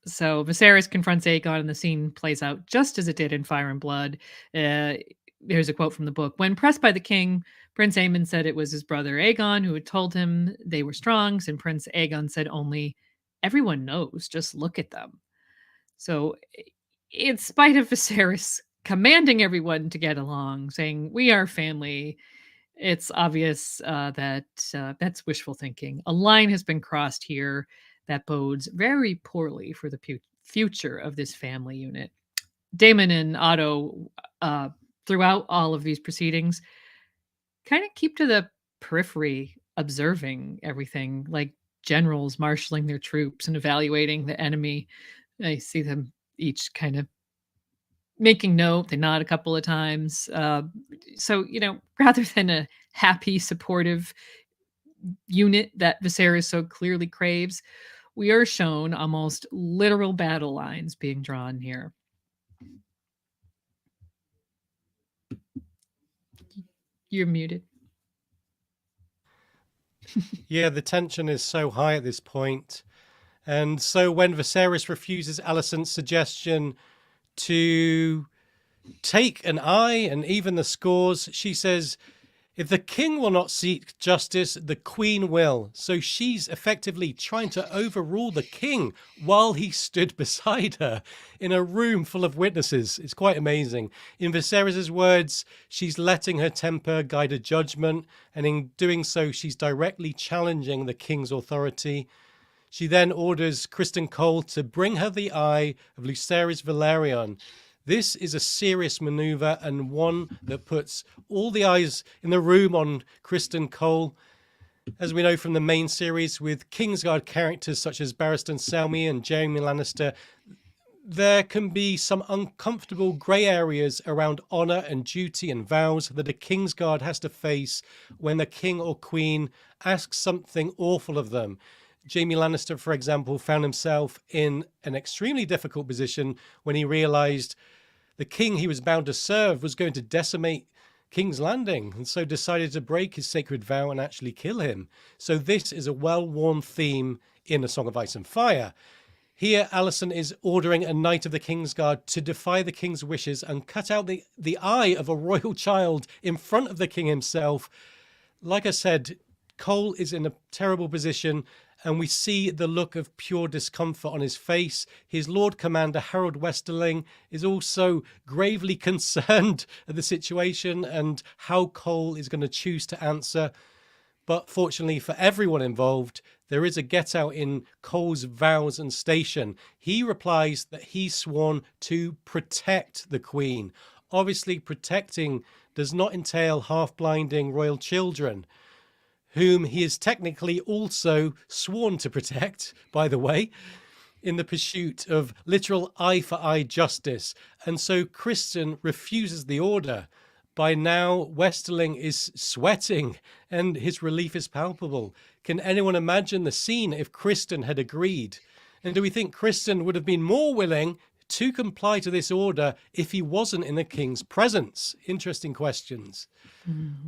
So Viserys confronts Aegon and the scene plays out just as it did in Fire and Blood. There's a quote from the book. When pressed by the king, Prince Aemond said it was his brother Aegon who had told him they were strongs, and Prince Aegon said only, everyone knows, just look at them. So in spite of Viserys commanding everyone to get along, saying, we are family, it's obvious that that's wishful thinking. A line has been crossed here that bodes very poorly for the future of this family unit. Daemon and Otto, throughout all of these proceedings, kind of keep to the periphery, observing everything, like generals marshaling their troops and evaluating the enemy. I see them each kind of making note. They nod a couple of times. So, rather than a happy, supportive unit that Viserys so clearly craves, we are shown almost literal battle lines being drawn here. You're muted. Yeah, the tension is so high at this point. And so when Viserys refuses Alicent's suggestion to take an eye and even the scores, she says, if the king will not seek justice, the queen will. So she's effectively trying to overrule the king while he stood beside her in a room full of witnesses. It's quite amazing. In Viserys' words, she's letting her temper guide her judgment, and in doing so, she's directly challenging the king's authority. She then orders Criston Cole to bring her the eye of Lucerys Velaryon. This is a serious maneuver and one that puts all the eyes in the room on Criston Cole. As we know from the main series, with Kingsguard characters such as Barristan Selmy and Jaime Lannister, there can be some uncomfortable grey areas around honour and duty and vows that a Kingsguard has to face when the king or queen asks something awful of them. Jaime Lannister, for example, found himself in an extremely difficult position when he realised the king he was bound to serve was going to decimate King's Landing, and so decided to break his sacred vow and actually kill him. So this is a well-worn theme in A Song of Ice and Fire. Here, Alicent is ordering a knight of the Kingsguard to defy the king's wishes and cut out the eye of a royal child in front of the king himself. Like I said, Cole is in a terrible position, and we see the look of pure discomfort on his face. His Lord Commander, Harold Westerling, is also gravely concerned at the situation and how Cole is going to choose to answer. But fortunately for everyone involved, there is a get out in Cole's vows and station. He replies that he's sworn to protect the Queen. Obviously, protecting does not entail half-blinding royal children, whom he is technically also sworn to protect, by the way, in the pursuit of literal eye-for-eye justice. And so Criston refuses the order. By now, Westerling is sweating and his relief is palpable. Can anyone imagine the scene if Criston had agreed? And do we think Criston would have been more willing to comply to this order if he wasn't in the king's presence? Interesting questions.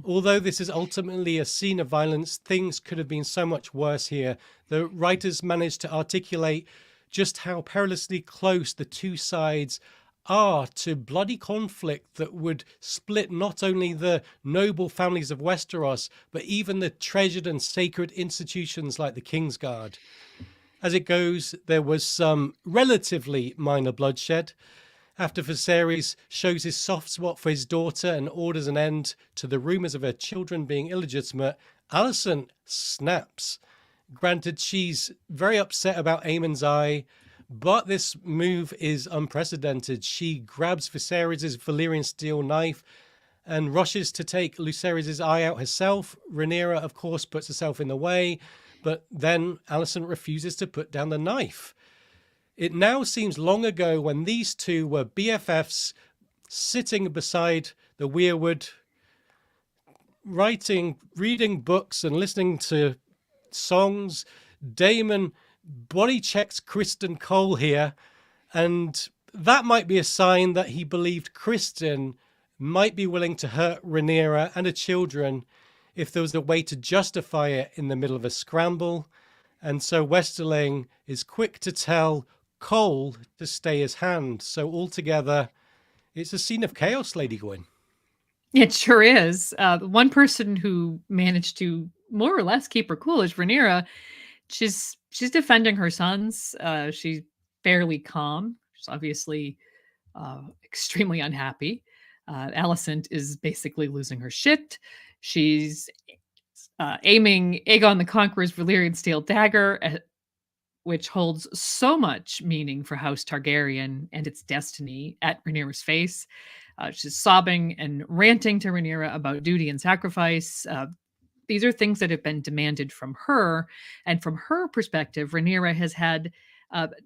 Although this is ultimately a scene of violence, things could have been so much worse here. The writers managed to articulate just how perilously close the two sides are to bloody conflict that would split not only the noble families of Westeros, but even the treasured and sacred institutions like the Kingsguard. As it goes, there was some relatively minor bloodshed. After Viserys shows his soft spot for his daughter and orders an end to the rumours of her children being illegitimate, Alicent snaps. Granted, she's very upset about Aemond's eye, but this move is unprecedented. She grabs Viserys' Valyrian steel knife and rushes to take Lucerys' eye out herself. Rhaenyra, of course, puts herself in the way, but then Alicent refuses to put down the knife. It now seems long ago when these two were BFFs sitting beside the weirwood, reading books and listening to songs. Daemon body checks Criston Cole here, and that might be a sign that he believed Criston might be willing to hurt Rhaenyra and her children if there was a way to justify it in the middle of a scramble. And so Westerling is quick to tell Cole to stay his hand. So altogether, it's a scene of chaos, Lady Gwyn. It sure is. One person who managed to more or less keep her cool is Rhaenyra. She's defending her sons. She's fairly calm. She's obviously extremely unhappy. Alicent is basically losing her shit. She's aiming Aegon the Conqueror's Valyrian steel dagger, which holds so much meaning for House Targaryen and its destiny, at Rhaenyra's face. She's sobbing and ranting to Rhaenyra about duty and sacrifice. These are things that have been demanded from her. And from her perspective, Rhaenyra has had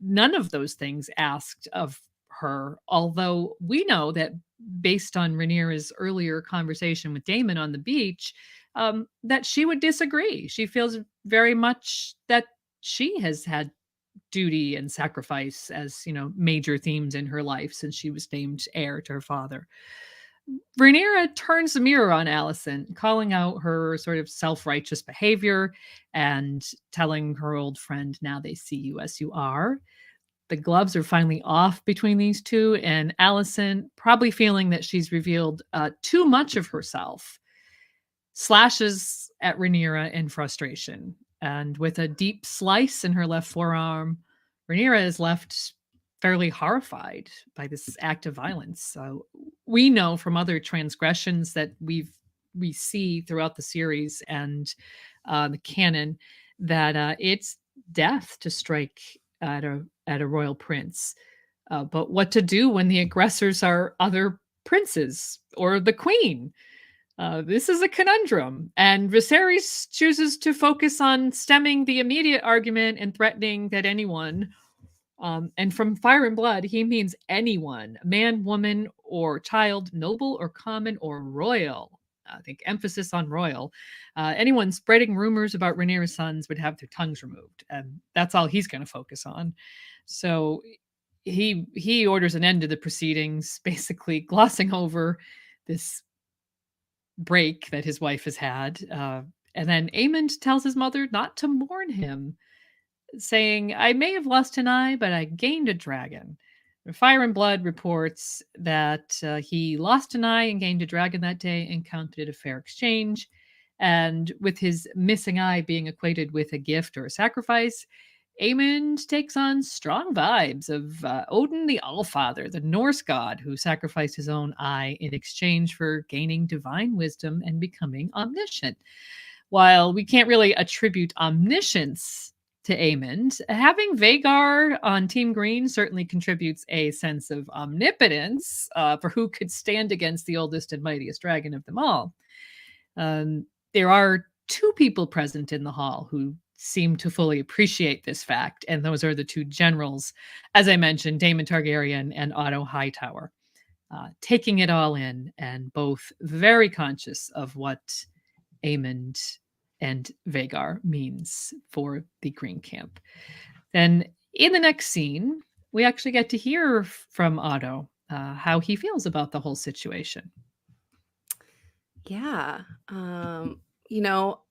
none of those things asked of her, although we know that based on Rhaenyra's earlier conversation with Daemon on the beach, that she would disagree. She feels very much that she has had duty and sacrifice as, major themes in her life since she was named heir to her father. Rhaenyra turns the mirror on Alicent, calling out her sort of self-righteous behavior and telling her old friend, now they see you as you are. The gloves are finally off between these two, and Alicent, probably feeling that she's revealed too much of herself, slashes at Rhaenyra in frustration. And with a deep slice in her left forearm, Rhaenyra is left fairly horrified by this act of violence. So we know from other transgressions that we see throughout the series and the canon that it's death to strike at a royal prince. But what to do when the aggressors are other princes or the queen? This is a conundrum, and Viserys chooses to focus on stemming the immediate argument and threatening that anyone, and from fire and blood, he means anyone, man, woman, or child, noble or common or royal. I think emphasis on royal. Anyone spreading rumors about Rhaenyra's sons would have their tongues removed, and that's all he's going to focus on. So he orders an end to the proceedings, basically glossing over this break that his wife has had. And then Aemond tells his mother not to mourn him, saying, I may have lost an eye, but I gained a dragon. Fire and Blood reports that he lost an eye and gained a dragon that day and counted it a fair exchange. And with his missing eye being equated with a gift or a sacrifice, Aemond takes on strong vibes of Odin the Allfather, the Norse god who sacrificed his own eye in exchange for gaining divine wisdom and becoming omniscient. While we can't really attribute omniscience to Aemond, having Vhagar on Team Green certainly contributes a sense of omnipotence for who could stand against the oldest and mightiest dragon of them all. There are two people present in the hall who seem to fully appreciate this fact, and those are the two generals, as I mentioned, Daemon Targaryen and Otto Hightower, taking it all in and both very conscious of what Aemond and Vhagar means for the Green Camp. Then in the next scene, we actually get to hear from Otto how he feels about the whole situation. Yeah.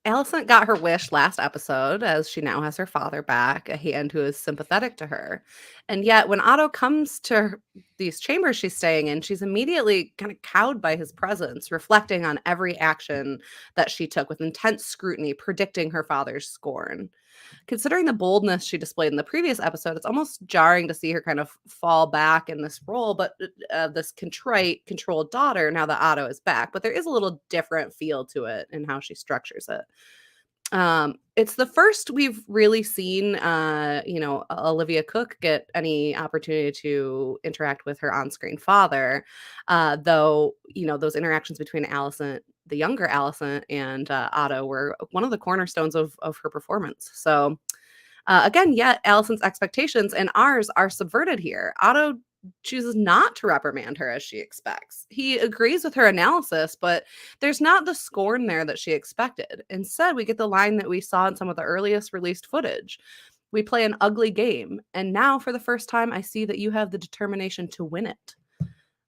Alicent got her wish last episode as she now has her father back, a hand who is sympathetic to her. And yet, when Otto comes to these chambers she's staying in, she's immediately kind of cowed by his presence, reflecting on every action that she took with intense scrutiny, predicting her father's scorn. Considering the boldness she displayed in the previous episode, it's almost jarring to see her kind of fall back in this role, but this contrite, controlled daughter now that Otto is back. But there is a little different feel to it in how she structures it. It's the first we've really seen, Olivia Cook get any opportunity to interact with her on-screen father, though, those interactions between Alicent, the younger Alicent, and Otto were one of the cornerstones of her performance. So, again, yet Alicent's expectations and ours are subverted here. Otto chooses not to reprimand her as she expects. He agrees with her analysis, but there's not the scorn there that she expected. Instead, we get the line that we saw in some of the earliest released footage. We play an ugly game, and now for the first time, I see that you have the determination to win it.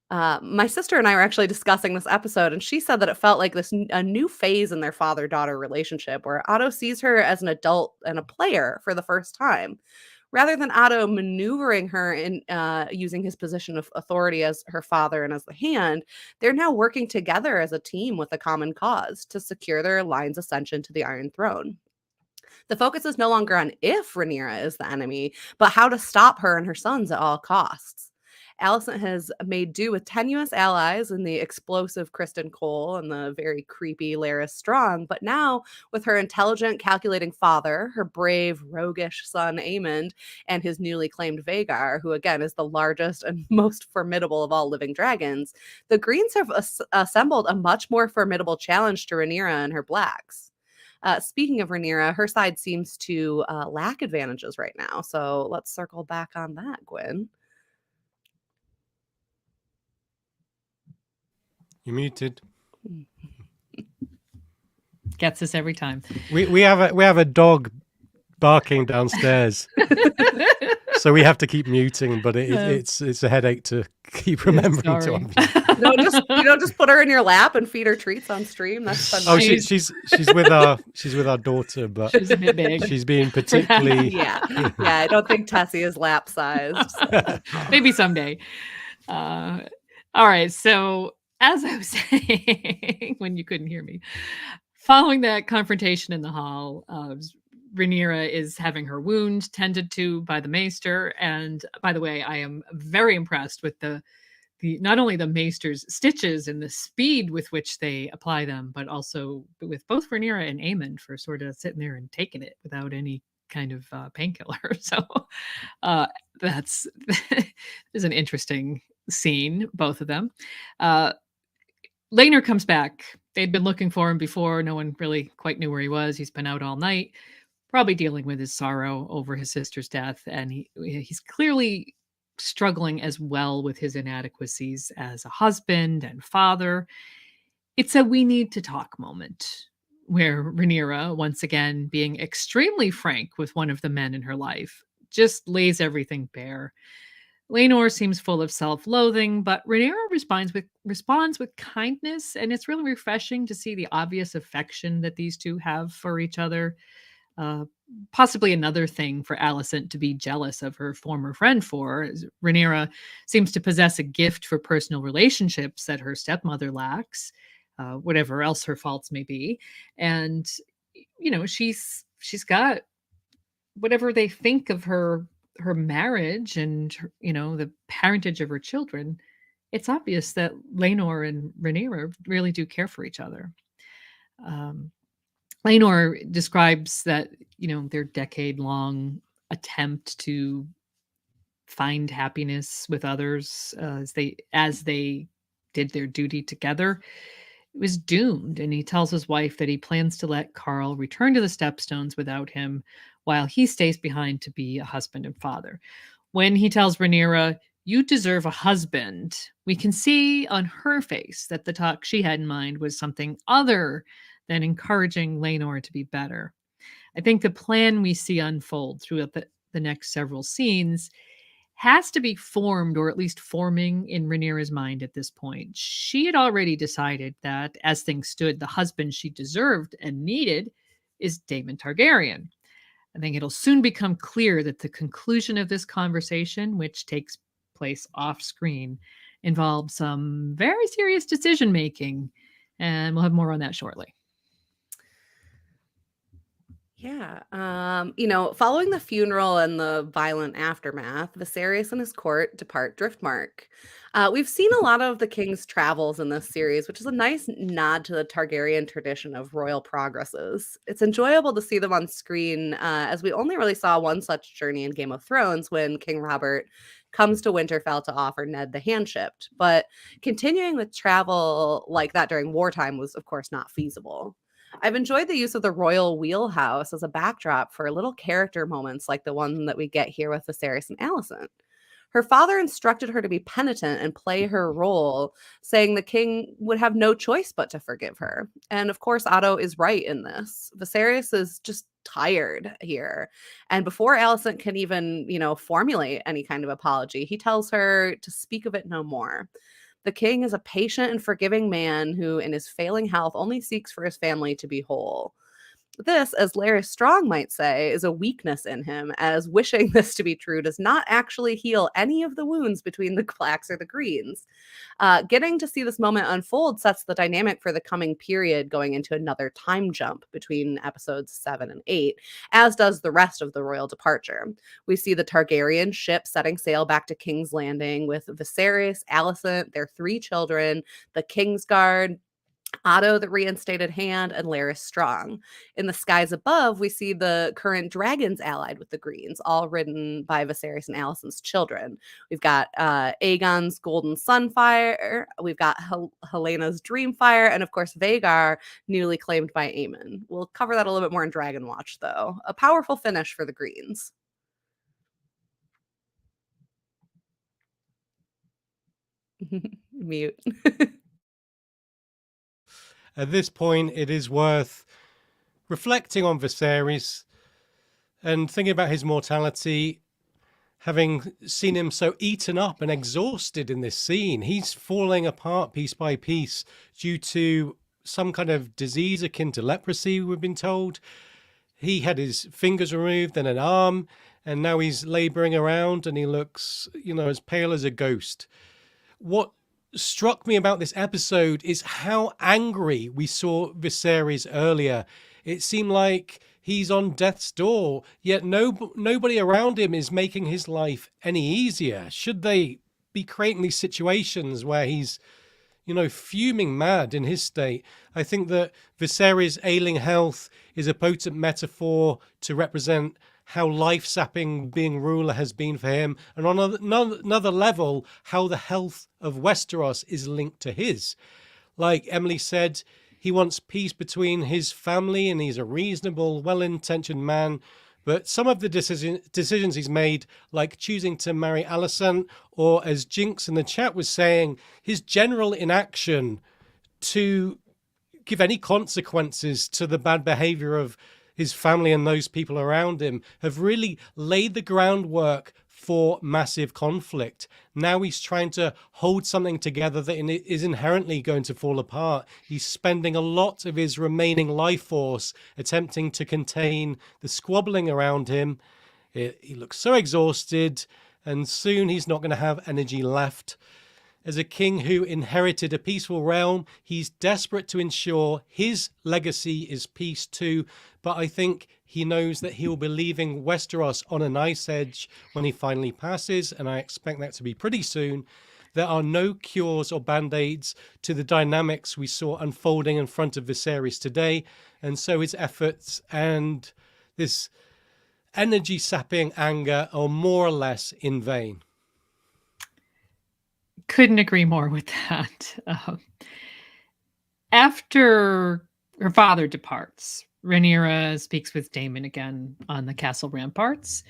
My sister and I were actually discussing this episode, and she said that it felt like a new phase in their father-daughter relationship where Otto sees her as an adult and a player for the first time. Rather than Otto maneuvering her in using his position of authority as her father and as the hand, they're now working together as a team with a common cause to secure their line's ascension to the Iron Throne. The focus is no longer on if Rhaenyra is the enemy, but how to stop her and her sons at all costs. Alicent has made do with tenuous allies in the explosive Criston Cole and the very creepy Larys Strong, but now with her intelligent, calculating father, her brave, roguish son Aemond, and his newly claimed Vhagar, who again is the largest and most formidable of all living dragons, the Greens have assembled a much more formidable challenge to Rhaenyra and her Blacks. Speaking of Rhaenyra, her side seems to lack advantages right now, so let's circle back on that, Gwen. You're muted. Gets us every time. We have a dog barking downstairs. So we have to keep muting, but it's a headache to keep remembering to Sorry. unmute. You don't just put her in your lap and feed her treats on stream. That's fun. Oh, she's with our daughter, but She's a bit big. she's being particularly Yeah. I don't think Tessie is lap sized. So. Maybe someday. All right. So as I was saying, when you couldn't hear me, following that confrontation in the hall, Rhaenyra is having her wound tended to by the maester. And by the way, I am very impressed with the not only the maester's stitches and the speed with which they apply them, but also with both Rhaenyra and Aemond for sort of sitting there and taking it without any kind of painkiller. So that's is an interesting scene, both of them. Laenor comes back. They'd been looking for him before. No one really quite knew where he was. He's been out all night, probably dealing with his sorrow over his sister's death. And he's clearly struggling as well with his inadequacies as a husband and father. It's a we need to talk moment where Rhaenyra, once again being extremely frank with one of the men in her life, just lays everything bare. Laenor seems full of self-loathing, but Rhaenyra responds with kindness, and it's really refreshing to see the obvious affection that these two have for each other. Possibly another thing for Alicent to be jealous of her former friend for, as Rhaenyra seems to possess a gift for personal relationships that her stepmother lacks, whatever else her faults may be. And she's got whatever they think of her marriage and the parentage of her children. It's obvious that Laenor and Rhaenyra really do care for each other. Laenor describes that their decade-long attempt to find happiness with others as they did their duty together was doomed, and he tells his wife that he plans to let Carl return to the Stepstones without him while he stays behind to be a husband and father. When he tells Rhaenyra, "You deserve a husband," we can see on her face that the talk she had in mind was something other than encouraging Laenor to be better. I think the plan we see unfold throughout the next several scenes has to be formed, or at least forming, in Rhaenyra's mind at this point. She had already decided that, as things stood, the husband she deserved and needed is Daemon Targaryen. I think it'll soon become clear that the conclusion of this conversation, which takes place off screen, involves some very serious decision making, and we'll have more on that shortly. Yeah. Following the funeral and the violent aftermath, Viserys and his court depart Driftmark. We've seen a lot of the king's travels in this series, which is a nice nod to the Targaryen tradition of royal progresses. It's enjoyable to see them on screen, as we only really saw one such journey in Game of Thrones when King Robert comes to Winterfell to offer Ned the hand-shipped. But continuing with travel like that during wartime was, of course, not feasible. I've enjoyed the use of the royal wheelhouse as a backdrop for little character moments like the one that we get here with Viserys and Alicent. Her father instructed her to be penitent and play her role, saying the king would have no choice but to forgive her. And of course, Otto is right in this. Viserys is just tired here. And before Alicent can even, formulate any kind of apology, he tells her to speak of it no more. The king is a patient and forgiving man who, in his failing health, only seeks for his family to be whole. This, as Larry Strong might say, is a weakness in him, as wishing this to be true does not actually heal any of the wounds between the blacks or the greens. Getting to see this moment unfold sets the dynamic for the coming period, going into another time jump between episodes 7 and 8, as does the rest of the royal departure. We see the Targaryen ship setting sail back to King's Landing with Viserys, Alicent, their 3 children, the Kingsguard, Otto, the reinstated hand, and Larys Strong. In the skies above, we see the current dragons allied with the Greens, all ridden by Viserys and Alicent's children. We've got Aegon's Golden Sunfire, we've got Helena's Dreamfire, and of course Vhagar, newly claimed by Aemond. We'll cover that a little bit more in Dragon Watch, though. A powerful finish for the Greens. Mute. At this point, it is worth reflecting on Viserys. And thinking about his mortality, having seen him so eaten up and exhausted in this scene, he's falling apart piece by piece due to some kind of disease akin to leprosy, we've been told. He had his fingers removed and an arm, and now he's laboring around and he looks, as pale as a ghost. What struck me about this episode is how angry we saw Viserys earlier. It seemed like he's on death's door, yet nobody around him is making his life any easier. Should they be creating these situations where he's, fuming mad in his state? I think that Viserys' ailing health is a potent metaphor to represent how life-sapping being ruler has been for him, and on another level, how the health of Westeros is linked to his. Like Emily said, he wants peace between his family, and he's a reasonable, well-intentioned man. But some of the decisions he's made, like choosing to marry Alicent, or as Jinx in the chat was saying, his general inaction to give any consequences to the bad behavior of his family and those people around him, have really laid the groundwork for massive conflict. Now he's trying to hold something together that is inherently going to fall apart. He's spending a lot of his remaining life force attempting to contain the squabbling around him. He looks so exhausted, and soon he's not going to have energy left. As a king who inherited a peaceful realm, he's desperate to ensure his legacy is peace too. But I think he knows that he will be leaving Westeros on a nice edge when he finally passes, and I expect that to be pretty soon. There are no cures or band-aids to the dynamics we saw unfolding in front of Viserys today, and so his efforts and this energy-sapping anger are more or less in vain. Couldn't agree more with that. After her father departs, Rhaenyra speaks with Daemon again on the castle ramparts.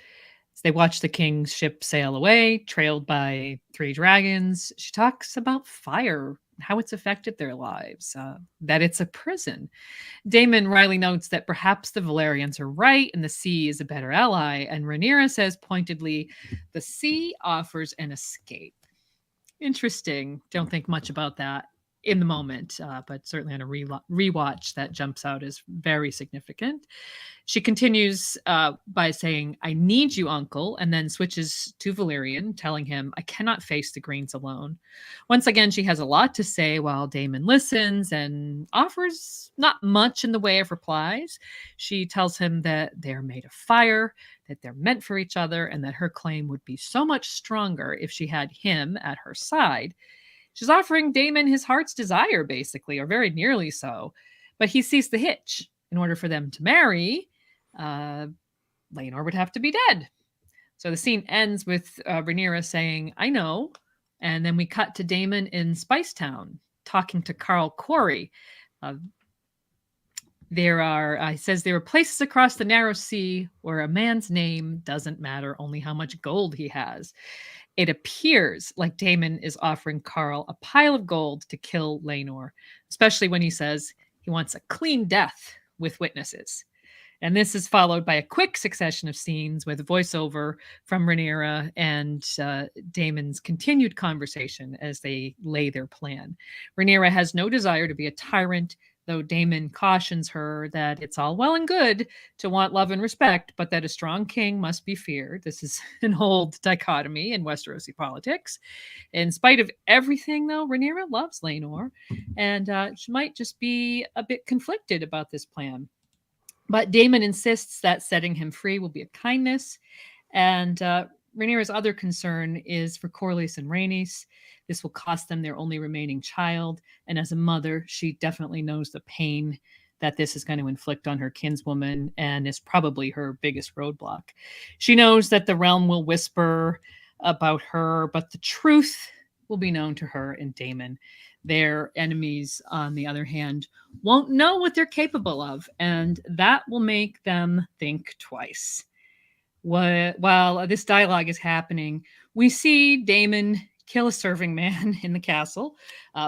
As they watch the king's ship sail away, trailed by 3 dragons, she talks about fire, how it's affected their lives, that it's a prison. Daemon wryly notes that perhaps the Valyrians are right and the sea is a better ally, and Rhaenyra says pointedly, the sea offers an escape. Interesting. Don't think much about that in the moment, but certainly on a rewatch that jumps out as very significant. She continues by saying, I need you, uncle, and then switches to Valyrian, telling him, I cannot face the Greens alone. Once again, she has a lot to say while Daemon listens and offers not much in the way of replies. She tells him that they're made of fire, that they're meant for each other, and that her claim would be so much stronger if she had him at her side. She's offering Daemon his heart's desire, basically, or very nearly so. But he sees the hitch. In order for them to marry, Laenor would have to be dead. So the scene ends with Rhaenyra saying, I know. And then we cut to Daemon in Spicetown, talking to Carl Corey. He says there are places across the narrow sea where a man's name doesn't matter, only how much gold he has. It appears like Daemon is offering Carl a pile of gold to kill Laenor, especially when he says he wants a clean death with witnesses. And this is followed by a quick succession of scenes with a voiceover from Rhaenyra and Daemon's continued conversation as they lay their plan. Rhaenyra has no desire to be a tyrant, though Daemon cautions her that it's all well and good to want love and respect, but that a strong king must be feared. This is an old dichotomy in Westerosi politics. In spite of everything, though, Rhaenyra loves Laenor, and she might just be a bit conflicted about this plan. But Daemon insists that setting him free will be a kindness, and Rhaenyra's other concern is for Corlys and Rhaenys. This will cost them their only remaining child, and as a mother, she definitely knows the pain that this is going to inflict on her kinswoman, and is probably her biggest roadblock. She knows that the realm will whisper about her, but the truth will be known to her and Daemon. Their enemies, on the other hand, won't know what they're capable of, and that will make them think twice. While this dialogue is happening, we see Daemon kill a serving man in the castle,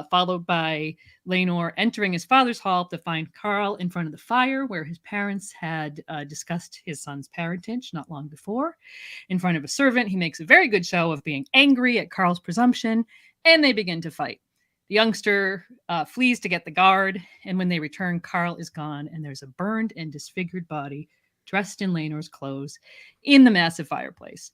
followed by Laenor entering his father's hall to find Carl in front of the fire where his parents had discussed his son's parentage not long before. In front of a servant, he makes a very good show of being angry at Carl's presumption, and they begin to fight. The youngster flees to get the guard, and when they return, Carl is gone, and there's a burned and disfigured body dressed in Laenor's clothes in the massive fireplace.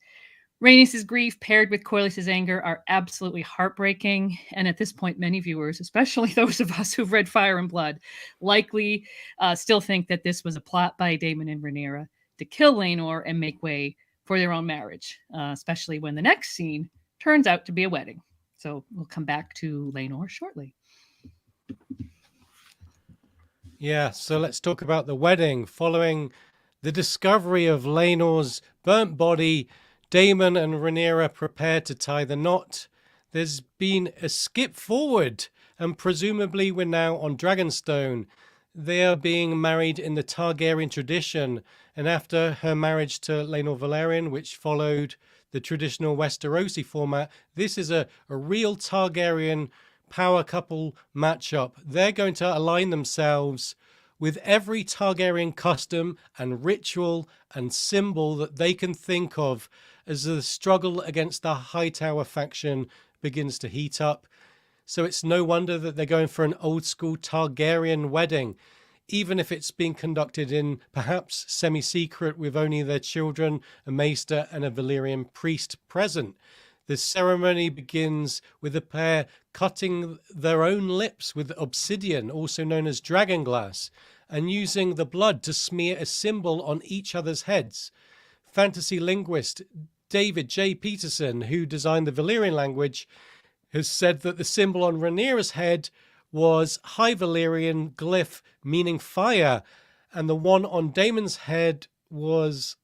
Rhaenys' grief paired with Corlys' anger are absolutely heartbreaking, and at this point, many viewers, especially those of us who've read Fire and Blood, likely still think that this was a plot by Daemon and Rhaenyra to kill Laenor and make way for their own marriage, especially when the next scene turns out to be a wedding. So we'll come back to Laenor shortly. Yeah, so let's talk about the wedding. Following the discovery of Laenor's burnt body, Daemon and Rhaenyra prepare to tie the knot. There's been a skip forward, and presumably we're now on Dragonstone. They are being married in the Targaryen tradition, and after her marriage to Laenor Velaryon, which followed the traditional Westerosi format, this is a real Targaryen power couple matchup. They're going to align themselves with every Targaryen custom and ritual and symbol that they can think of as the struggle against the Hightower faction begins to heat up. So it's no wonder that they're going for an old school Targaryen wedding, even if it's being conducted in perhaps semi-secret with only their children, a maester and a Valyrian priest present. The ceremony begins with the pair cutting their own lips with obsidian, also known as dragonglass, and using the blood to smear a symbol on each other's heads. Fantasy linguist David J. Peterson, who designed the Valyrian language, has said that the symbol on Rhaenyra's head was High Valyrian glyph meaning fire, and the one on Daemon's head was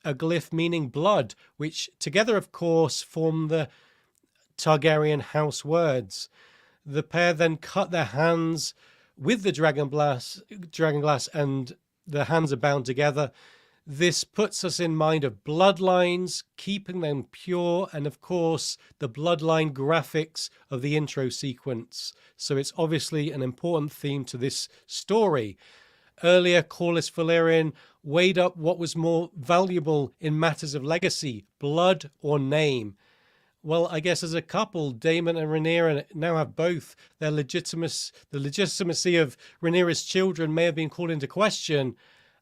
a glyph meaning blood, which together, of course, form the Targaryen house words. The pair then cut their hands with the dragonglass, and the hands are bound together. This puts us in mind of bloodlines, keeping them pure, and of course, the bloodline graphics of the intro sequence. So it's obviously an important theme to this story. Earlier, Corlys Velaryon weighed up what was more valuable in matters of legacy, blood or name. Well, I guess as a couple, Daemon and Rhaenyra now have both. The legitimacy of Rhaenyra's children may have been called into question,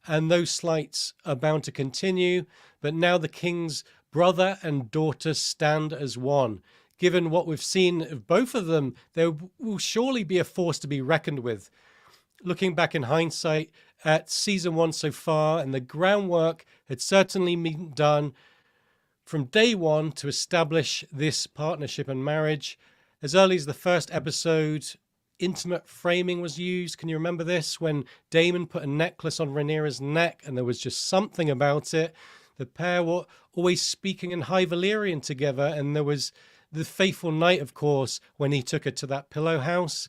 and those slights are bound to continue. But now the king's brother and daughter stand as one. Given what we've seen of both of them, there will surely be a force to be reckoned with. Looking back in hindsight at season 1 so far, and the groundwork had certainly been done from day one to establish this partnership and marriage. As early as the first episode, intimate framing was used. Can you remember this? When Daemon put a necklace on Rhaenyra's neck and there was just something about it. The pair were always speaking in High Valyrian together, and there was the fateful night, of course, when he took her to that pillow house.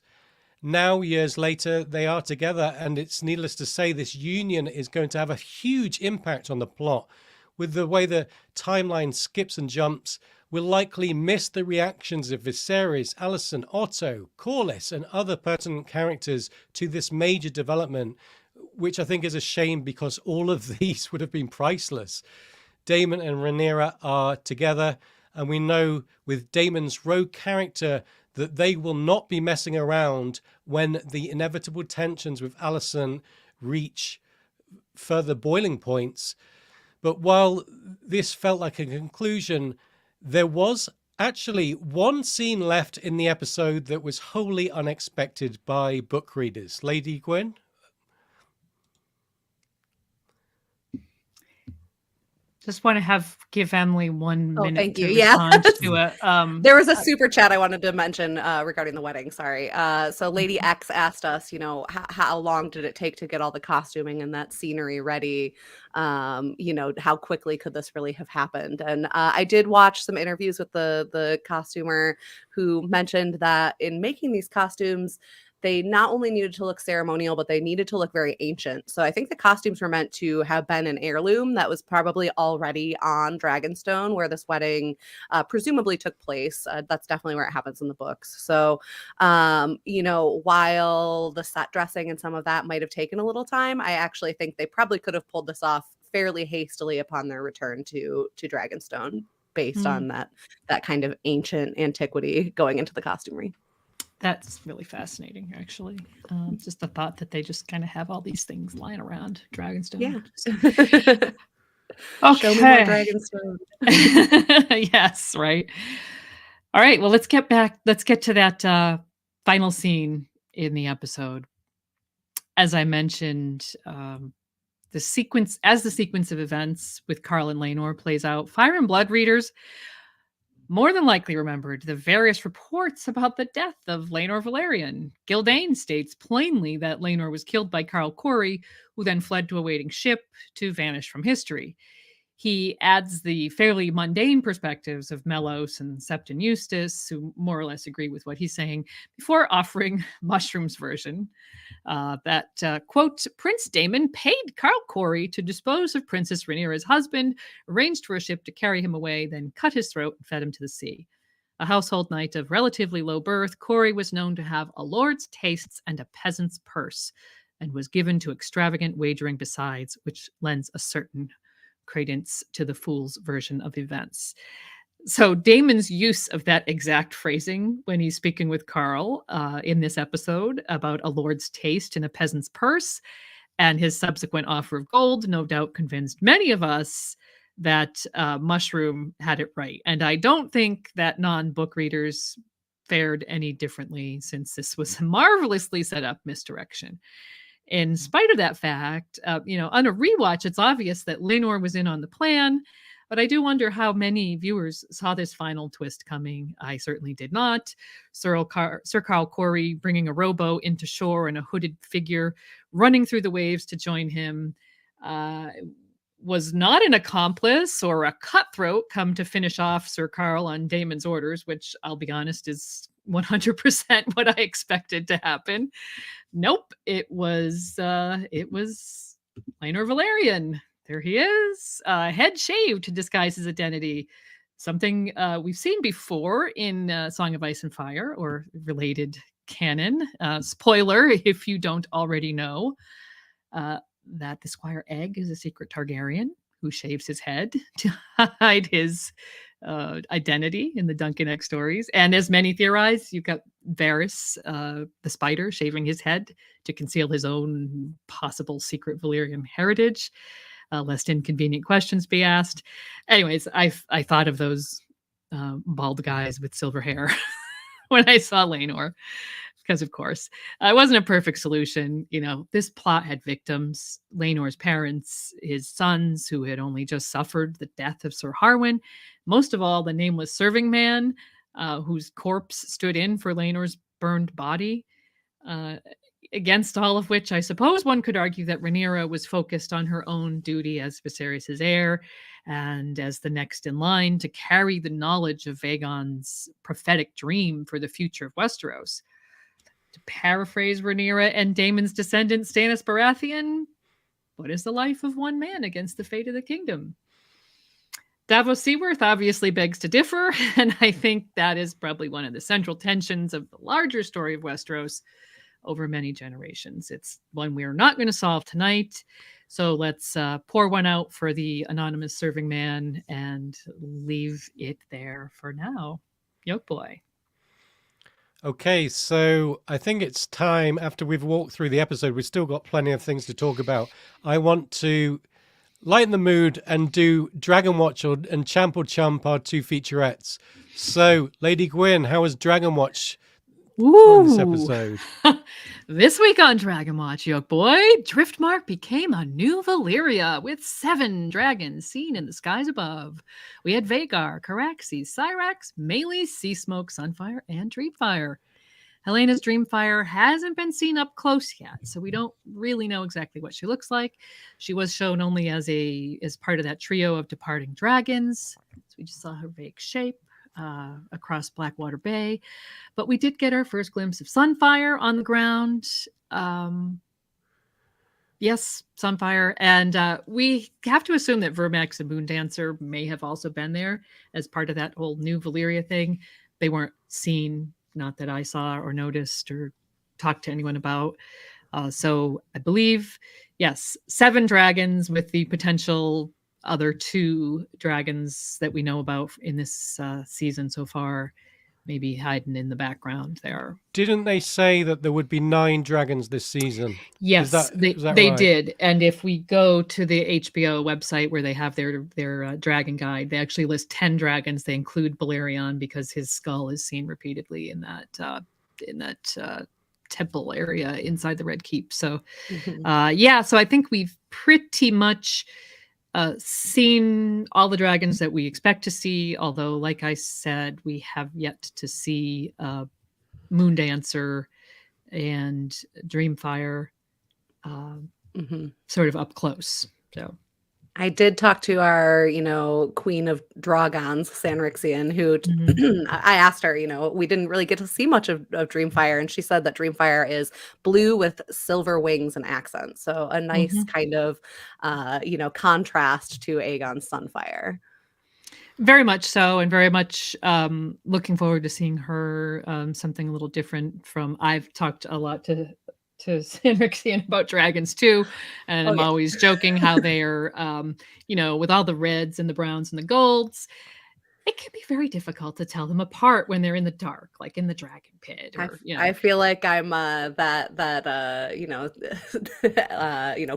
Now, years later, they are together, and it's needless to say this union is going to have a huge impact on the plot. With the way the timeline skips and jumps, we'll likely miss the reactions of Viserys, Alicent, Otto, Corlys, and other pertinent characters to this major development, which I think is a shame because all of these would have been priceless. Daemon and Rhaenyra are together, and we know with Daemon's rogue character that they will not be messing around when the inevitable tensions with Alicent reach further boiling points. But while this felt like a conclusion, there was actually one scene left in the episode that was wholly unexpected by book readers. Lady Gwyn? Just want to give Emily 1 minute thank to you. Yeah. respond to it. There was a super chat I wanted to mention regarding the wedding. Sorry. So Lady X asked us, how long did it take to get all the costuming and that scenery ready? How quickly could this really have happened? And I did watch some interviews with the costumer who mentioned that in making these costumes, they not only needed to look ceremonial, but they needed to look very ancient. So I think the costumes were meant to have been an heirloom that was probably already on Dragonstone, where this wedding presumably took place. That's definitely where it happens in the books. So, while the set dressing and some of that might have taken a little time, I actually think they probably could have pulled this off fairly hastily upon their return to Dragonstone, based on that kind of ancient antiquity going into the costumery. That's really fascinating, actually. Just the thought that they just kind of have all these things lying around Dragonstone. Yeah. Okay. Show me more Dragonstone. Yes, right. All right. Well, let's get to that final scene in the episode. As I mentioned, the sequence of events with Carl and Laenor plays out. Fire and Blood readers more than likely remembered the various reports about the death of Laenor Velaryon. Gildane states plainly that Laenor was killed by Carl Corey, who then fled to a waiting ship to vanish from history. He adds the fairly mundane perspectives of Melos and Septon Eustace, who more or less agree with what he's saying, before offering Mushroom's version. Quote, Prince Daemon paid Carl Corey to dispose of Princess Rhaenyra's husband, arranged for a ship to carry him away, then cut his throat and fed him to the sea. A household knight of relatively low birth, Corey was known to have a lord's tastes and a peasant's purse, and was given to extravagant wagering besides, which lends a certain credence to the fool's version of events. So Daemon's use of that exact phrasing when he's speaking with Carl in this episode about a lord's taste in a peasant's purse, and his subsequent offer of gold, no doubt convinced many of us that Mushroom had it right. And I don't think that non-book readers fared any differently, since this was a marvelously set up misdirection. In spite of that fact, on a rewatch, it's obvious that Laenor was in on the plan, but I do wonder how many viewers saw this final twist coming. I certainly did not. Sir Carl Corey bringing a rowboat into shore and a hooded figure running through the waves to join him was not an accomplice or a cutthroat come to finish off Sir Carl on Daemon's orders, which I'll be honest is 100% what I expected to happen. Nope, it was Laenor Velaryon. There he is, head shaved to disguise his identity. Something we've seen before in Song of Ice and Fire or related canon. Spoiler, if you don't already know, that the Squire Egg is a secret Targaryen who shaves his head to hide his identity in the Duncan Egg stories. And as many theorize, you've got Varys, the spider, shaving his head to conceal his own possible secret Valyrian heritage, lest inconvenient questions be asked. Anyways, I thought of those bald guys with silver hair when I saw Laenor, because of course it wasn't a perfect solution. This plot had victims: Laenor's parents, his sons, who had only just suffered the death of Sir Harwin, most of all the nameless serving man whose corpse stood in for Laenor's burned body. Against all of which, I suppose one could argue that Rhaenyra was focused on her own duty as Viserys' heir and as the next in line to carry the knowledge of Vaegon's prophetic dream for the future of Westeros. To paraphrase Rhaenyra and Daemon's descendant Stannis Baratheon, what is the life of one man against the fate of the kingdom? Davos Seaworth obviously begs to differ, and I think that is probably one of the central tensions of the larger story of Westeros over many generations. It's one we're not going to solve tonight, so let's pour one out for the anonymous serving man and leave it there for now. Yoke Boy. Okay, so I think it's time, after we've walked through the episode, we've still got plenty of things to talk about. I want to lighten the mood and do Dragon Watch and Champ or Chump, our two featurettes. So, Lady Gwyn, how was Dragon Watch on this episode? This week on Dragon Watch, Yoke Boy, Driftmark became a new Valyria with 7 dragons seen in the skies above. We had Vhagar, Caraxes, Syrax, Melee, Seasmoke, Sunfire, and Dreamfire. Helena's Dreamfire hasn't been seen up close yet, so we don't really know exactly what she looks like. She was shown only as part of that trio of departing dragons, so we just saw her vague shape. across Blackwater Bay. But we did get our first glimpse of Sunfire on the ground. Yes, Sunfire. And we have to assume that Vermax and Moondancer may have also been there as part of that whole new Valyria thing. They weren't seen, not that I saw or noticed or talked to anyone about. So I believe, yes, 7 dragons with the potential other 2 dragons that we know about in this season so far, maybe hiding in the background there. Didn't they say that there would be 9 dragons this season? Yes, is that they right? did. And if we go to the HBO website where they have their dragon guide, they actually list 10 dragons. They include Balerion because his skull is seen repeatedly in that temple area inside the Red Keep. So so I think we've pretty much seen all the dragons that we expect to see, although like I said, we have yet to see Moondancer and Dreamfire sort of up close. So I did talk to our, Queen of Dragons, Sanrixian, who I asked her, we didn't really get to see much of Dreamfire, and she said that Dreamfire is blue with silver wings and accents. So a nice kind of, contrast to Aegon's Sunfire. Very much so, and very much looking forward to seeing her something a little different from. I've talked a lot to Sanrixian about dragons too, and I'm always joking how they are, with all the reds and the browns and the golds. It can be very difficult to tell them apart when they're in the dark, like in the dragon pit. Or, I feel like I'm that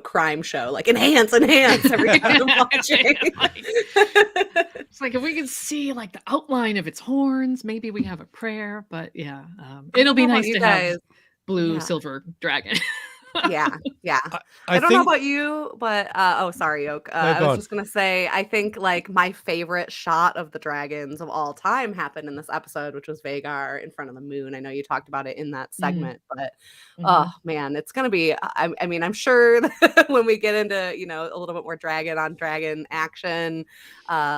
crime show, like enhance every time I'm watching. It's like if we can see like the outline of its horns, maybe we have a prayer. But yeah, it'll be nice to have blue silver dragon. yeah I don't know about you, but sorry, Oak. I was just gonna say, I think like my favorite shot of the dragons of all time happened in this episode, which was Vhagar in front of the moon. I know you talked about it in that segment, but oh man, it's gonna be, I mean, I'm sure that when we get into a little bit more dragon on dragon action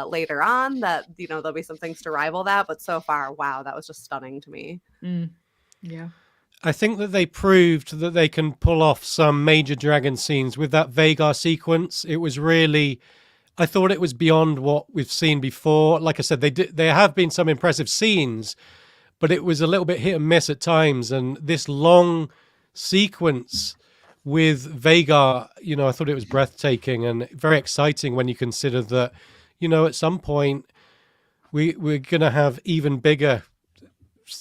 later on, that there'll be some things to rival that, but so far, wow, that was just stunning to me. Yeah, I think that they proved that they can pull off some major dragon scenes with that Vhagar sequence. It was really, I thought it was beyond what we've seen before. Like I said, there have been some impressive scenes, but it was a little bit hit and miss at times. And this long sequence with Vhagar, I thought it was breathtaking and very exciting when you consider that, at some point we're going to have even bigger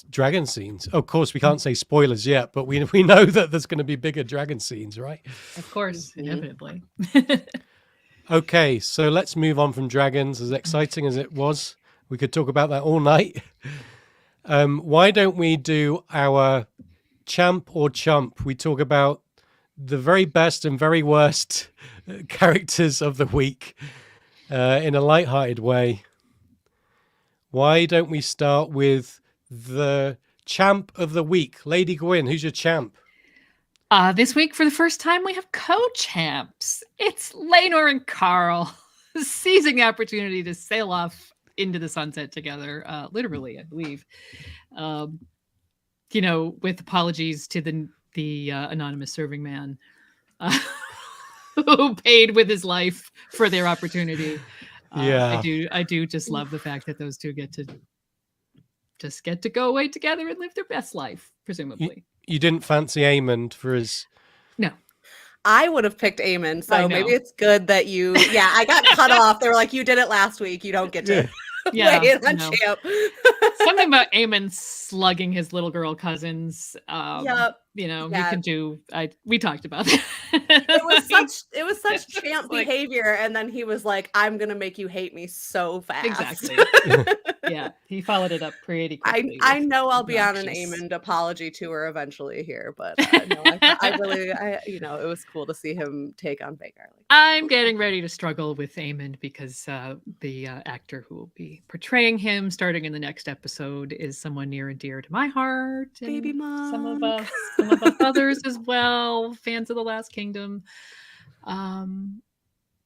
dragon scenes. Of course, we can't say spoilers yet, but we know that there's going to be bigger dragon scenes, right? Of course, inevitably. Okay, so let's move on from dragons. As exciting as it was, we could talk about that all night. Why don't we do our champ or chump? We talk about the very best and very worst characters of the week in a lighthearted way. Why don't we start with the champ of the week? Lady Gwyn, who's your champ? This week, for the first time, we have co-champs. It's Laenor and Carl seizing the opportunity to sail off into the sunset together, literally, I believe. With apologies to the anonymous serving man who paid with his life for their opportunity. I do just love the fact that those two get to go away together and live their best life, presumably. You didn't fancy Aemond for his... No. I would have picked Aemond, so maybe it's good that you... Yeah, I got cut off. They were like, you did it last week. You don't get to weigh in on champ. Something about Aemond slugging his little girl cousins. You can do... We talked about that. It was such champ behavior, and then he was like, I'm going to make you hate me so fast. Exactly. Yeah, he followed it up pretty quickly. I know I'll be on an Aemond apology tour eventually here, but I really, it was cool to see him take on Vhagar. I'm getting ready to struggle with Aemond because the actor who will be portraying him starting in the next episode is someone near and dear to my heart. And Baby mom. Some of us others as well, fans of The Last Kingdom.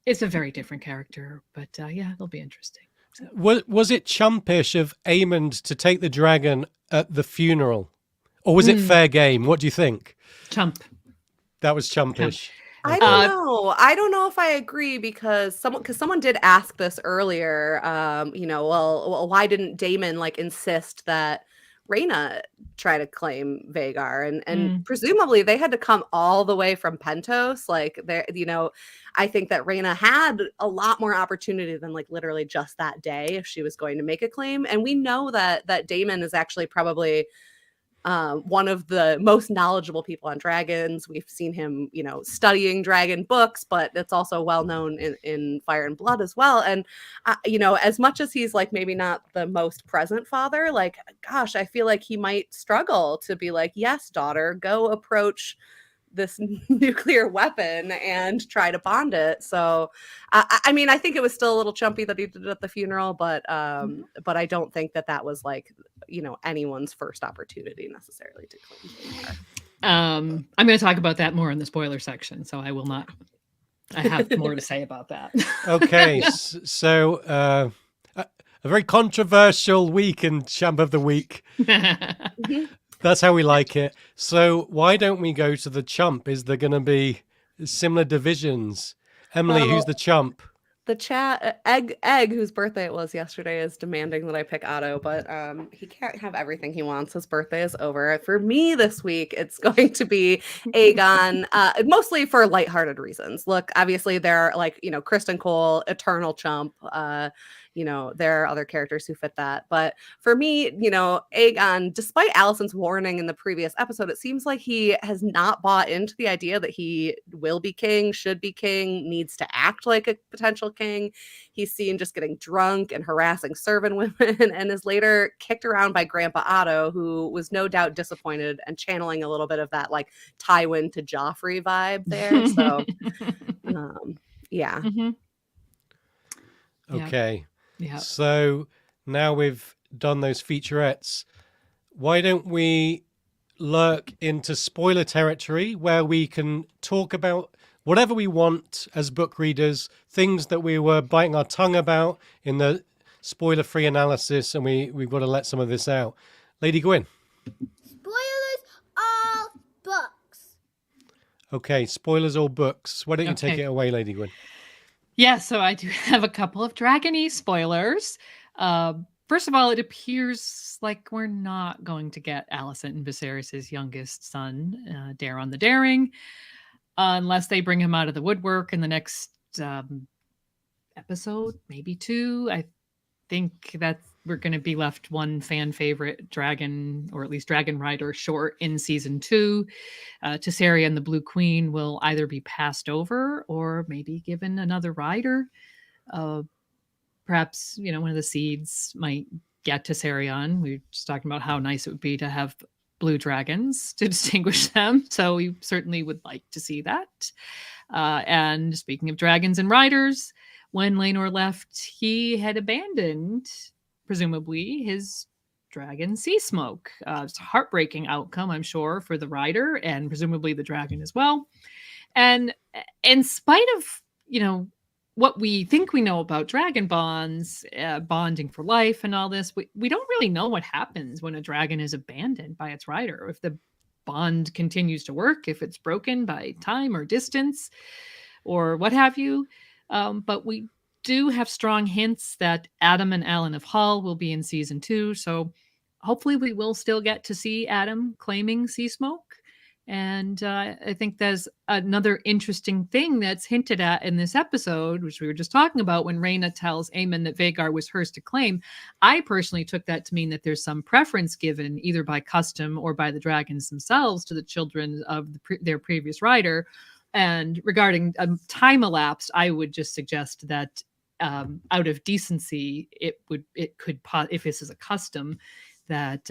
It's a very different character, but it'll be interesting. Was it chumpish of Aemond to take the dragon at the funeral? Or was it fair game? What do you think? Chump. That was chumpish. I don't know. I don't know if I agree because someone did ask this earlier. Well, why didn't Daemon like insist that Rhaena try to claim Vhagar? And presumably they had to come all the way from Pentos. Like there, I think that Rhaena had a lot more opportunity than like literally just that day if she was going to make a claim. And we know that Daemon is actually probably one of the most knowledgeable people on dragons. We've seen him, studying dragon books, but it's also well known in Fire and Blood as well. And, as much as he's like maybe not the most present father, like, gosh, I feel like he might struggle to be like, yes, daughter, go approach this nuclear weapon and try to bond it. So, I mean, I think it was still a little chumpy that he did it at the funeral, but I don't think that was like, anyone's first opportunity necessarily to claim Vhagar. I'm going to talk about that more in the spoiler section, so I will not. I have more to say about that. Okay, so a very controversial week in Champ of the Week. That's how we like it. So why don't we go to the chump? Is there going to be similar divisions? Emily, who's the chump? The chat, Egg, whose birthday it was yesterday, is demanding that I pick Otto, but he can't have everything he wants. His birthday is over. For me this week, it's going to be Aegon, mostly for lighthearted reasons. Look, obviously there are like, Kristen Cole, eternal chump. There are other characters who fit that. But for me, Aegon, despite Alicent's warning in the previous episode, it seems like he has not bought into the idea that he will be king, should be king, needs to act like a potential king. He's seen just getting drunk and harassing servant women and is later kicked around by Grandpa Otto, who was no doubt disappointed and channeling a little bit of that like Tywin to Joffrey vibe there. So, yeah. Mm-hmm. Okay. Yeah. So now we've done those featurettes, why don't we lurk into spoiler territory where we can talk about whatever we want as book readers, things that we were biting our tongue about in the spoiler-free analysis, and we've got to let some of this out. Lady Gwyn. Spoilers all books. Okay, spoilers all books. Why don't you take it away, Lady Gwyn? Yeah, so I do have a couple of Dragon-y spoilers. First of all, it appears like we're not going to get Alicent and Viserys' youngest son, Daeron the Daring, unless they bring him out of the woodwork in the next episode, maybe two. I think that we're going to be left one fan favorite dragon, or at least dragon rider, short in season 2. Tissaria and the Blue Queen will either be passed over or maybe given another rider. Perhaps, one of the seeds might get Tissaria. We were just talking about how nice it would be to have blue dragons to distinguish them. So we certainly would like to see that. And speaking of dragons and riders, when Laenor left, he had abandoned, presumably, his dragon Sea Smoke. It's a heartbreaking outcome, I'm sure, for the rider and presumably the dragon as well. And in spite of, what we think we know about dragon bonds, bonding for life and all this, we don't really know what happens when a dragon is abandoned by its rider. If the bond continues to work, if it's broken by time or distance or what have you. But we do have strong hints that Adam and Alan of Hull will be in season 2. So hopefully we will still get to see Adam claiming Sea Smoke. And I think there's another interesting thing that's hinted at in this episode, which we were just talking about, when Rhaena tells Aemond that Vhagar was hers to claim. I personally took that to mean that there's some preference given either by custom or by the dragons themselves to the children of their previous rider. And regarding time elapsed, I would just suggest that out of decency, it could, if this is a custom, that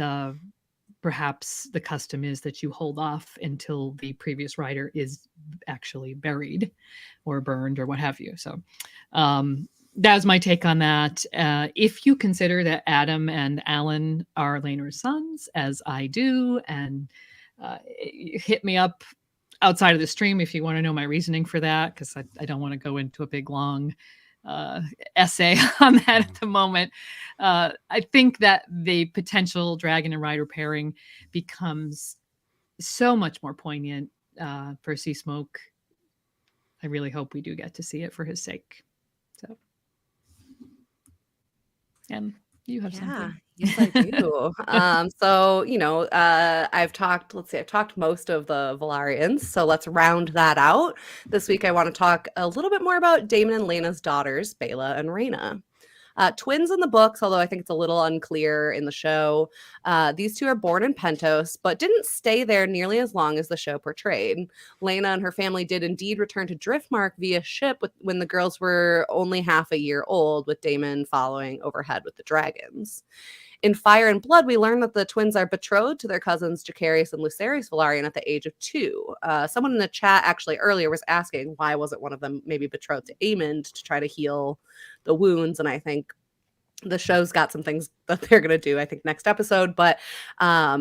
perhaps the custom is that you hold off until the previous rider is actually buried or burned or what have you. So that was my take on that. If you consider that Adam and Alan are Laenor's sons, as I do, and hit me up outside of the stream if you want to know my reasoning for that, because I don't want to go into a big long essay on that at the moment. I think that the potential dragon and rider pairing becomes so much more poignant for Sea Smoke. I really hope we do get to see it for his sake. So, and you have something. Yes, I do. I've talked most of the Velaryons, so let's round that out. This week, I want to talk a little bit more about Daemon and Laena's daughters, Baela and Rhaena. Twins in the books, although I think it's a little unclear in the show. These two are born in Pentos, but didn't stay there nearly as long as the show portrayed. Laena and her family did indeed return to Driftmark via ship when the girls were only half a year old, with Daemon following overhead with the dragons. In Fire and Blood, we learn that the twins are betrothed to their cousins Jacaerys and Lucerys Velaryon at the age of 2. Someone in the chat actually earlier was asking why wasn't one of them maybe betrothed to Aemond to try to heal the wounds, and I think the show's got some things that they're going to do, I think, next episode. But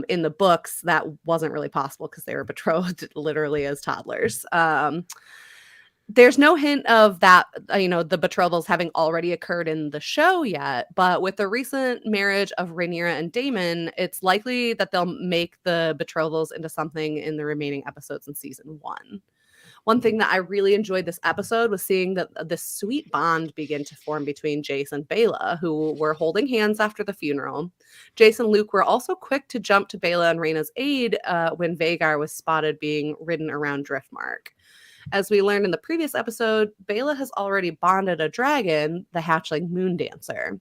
in the books, that wasn't really possible because they were betrothed literally as toddlers. There's no hint of that, the betrothals having already occurred in the show yet. But with the recent marriage of Rhaenyra and Daemon, it's likely that they'll make the betrothals into something in the remaining episodes in season 1. One thing that I really enjoyed this episode was seeing that this sweet bond begin to form between Jace and Baela, who were holding hands after the funeral. Jace and Luke were also quick to jump to Baela and Rhaena's aid when Vhagar was spotted being ridden around Driftmark. As we learned in the previous episode, Baela has already bonded a dragon, the hatchling Moondancer.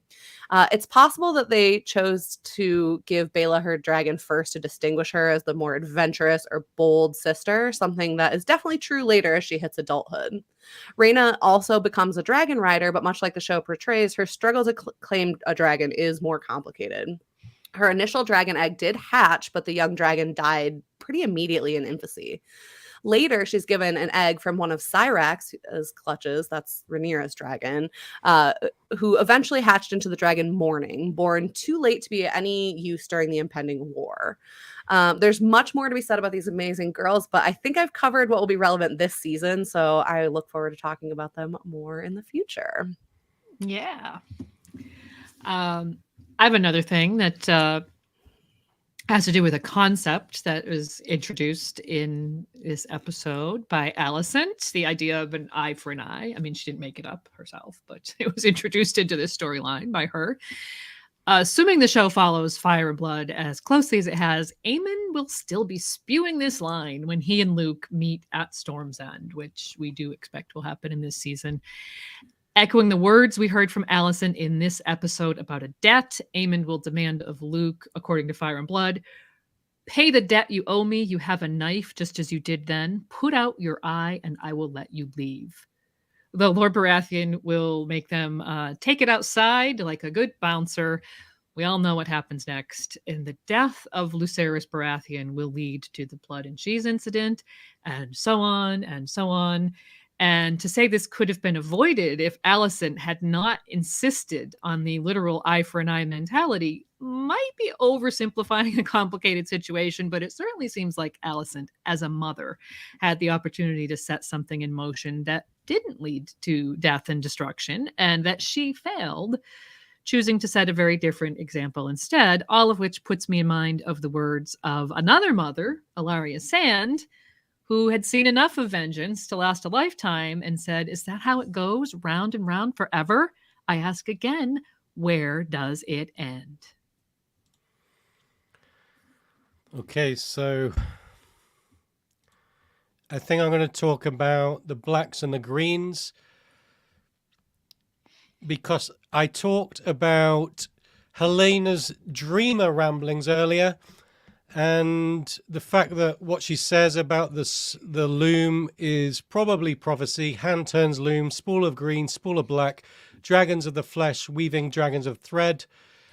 It's possible that they chose to give Baela her dragon first to distinguish her as the more adventurous or bold sister, something that is definitely true later as she hits adulthood. Rhaena also becomes a dragon rider, but much like the show portrays, her struggle to claim a dragon is more complicated. Her initial dragon egg did hatch, but the young dragon died pretty immediately in infancy. Later, she's given an egg from one of Syrax's clutches, that's Rhaenyra's dragon, who eventually hatched into the dragon Morning, born too late to be of any use during the impending war. There's much more to be said about these amazing girls, but I think I've covered what will be relevant this season, so I look forward to talking about them more in the future. Yeah. I have another thing that has to do with a concept that was introduced in this episode by Alicent, the idea of an eye for an eye. I mean, she didn't make it up herself, but it was introduced into this storyline by her. Assuming the show follows Fire and Blood as closely as it has, Aemond will still be spewing this line when he and Luke meet at Storm's End, which we do expect will happen in this season. Echoing the words we heard from Alicent in this episode about a debt, Aemond will demand of Luke, according to Fire and Blood, "Pay the debt you owe me. You have a knife, just as you did then. Put out your eye, and I will let you leave." The Lord Baratheon will make them take it outside like a good bouncer. We all know what happens next. And the death of Lucerys Baratheon will lead to the blood and cheese incident, and so on and so on. And to say this could have been avoided if Alicent had not insisted on the literal eye for an eye mentality might be oversimplifying a complicated situation, but it certainly seems like Alicent, as a mother, had the opportunity to set something in motion that didn't lead to death and destruction, and that she failed, choosing to set a very different example instead, all of which puts me in mind of the words of another mother, Ellaria Sand, who had seen enough of vengeance to last a lifetime and said, "Is that how it goes, round and round forever? I ask again, where does it end?" Okay, so I think I'm going to talk about the blacks and the greens, because I talked about Helena's dreamer ramblings earlier, and the fact that what she says about the loom is probably prophecy. Hand turns loom, spool of green, spool of black, dragons of the flesh, weaving dragons of thread.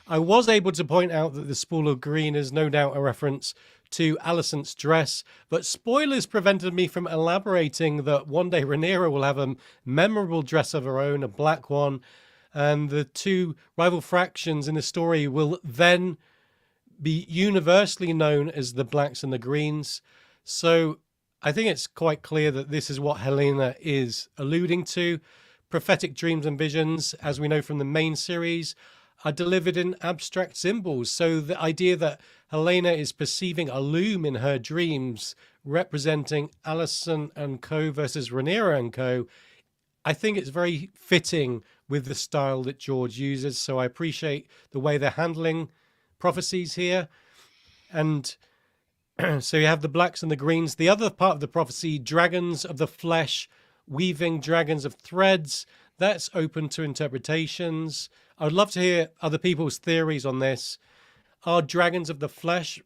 I was able to point out that the spool of green is no doubt a reference to Alicent's dress, but spoilers prevented me from elaborating that one day Rhaenyra will have a memorable dress of her own, a black one, and the two rival factions in the story will then be universally known as the blacks and the greens. So I think it's quite clear that this is what Helena is alluding to. prophetic dreams and visions, as we know from the main series, are delivered in abstract symbols. So the idea that Helena is perceiving a loom in her dreams representing Alicent and co versus Rhaenyra and co, I think it's very fitting with the style that George uses. So I appreciate the way they're handling prophecies here. And so you have the blacks and the greens. The other part of the prophecy, dragons of the flesh, weaving dragons of threads, that's open to interpretations. I would love to hear other people's theories on this. Are dragons of the flesh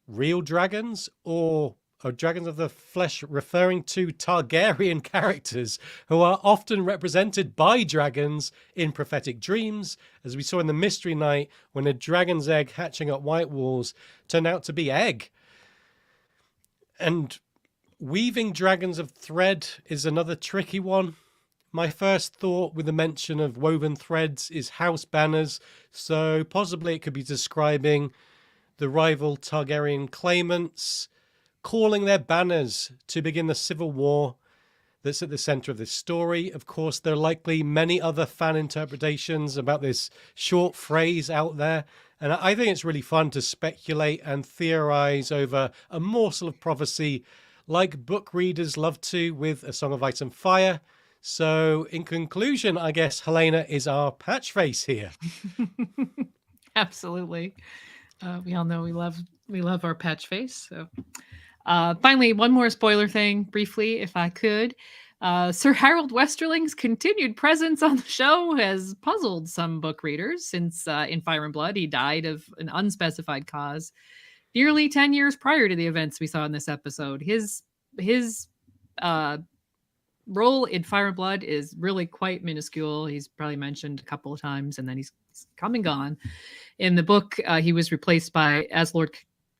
real dragons, or are dragons of the flesh referring to Targaryen characters who are often represented by dragons in prophetic dreams, as we saw in the Mystery Night when a dragon's egg hatching at White Walls turned out to be egg? And weaving dragons of thread is another tricky one. My first thought with the mention of woven threads is house banners, so possibly it could be describing the rival Targaryen claimants calling their banners to begin the civil war that's at the center of this story. Of course, there are likely many other fan interpretations about this short phrase out there, and I think it's really fun to speculate and theorize over a morsel of prophecy like book readers love to with A Song of Ice and Fire. So in conclusion, I guess Helena is our patch face here. Absolutely. We all know we love our patch face. So finally, one more spoiler thing briefly, if I could. Sir Harold Westerling's continued presence on the show has puzzled some book readers since in Fire and Blood he died of an unspecified cause nearly 10 years prior to the events we saw in this episode. His role in Fire and Blood is really quite minuscule. He's probably mentioned a couple of times and then he's come and gone. In the book, he was replaced as Lord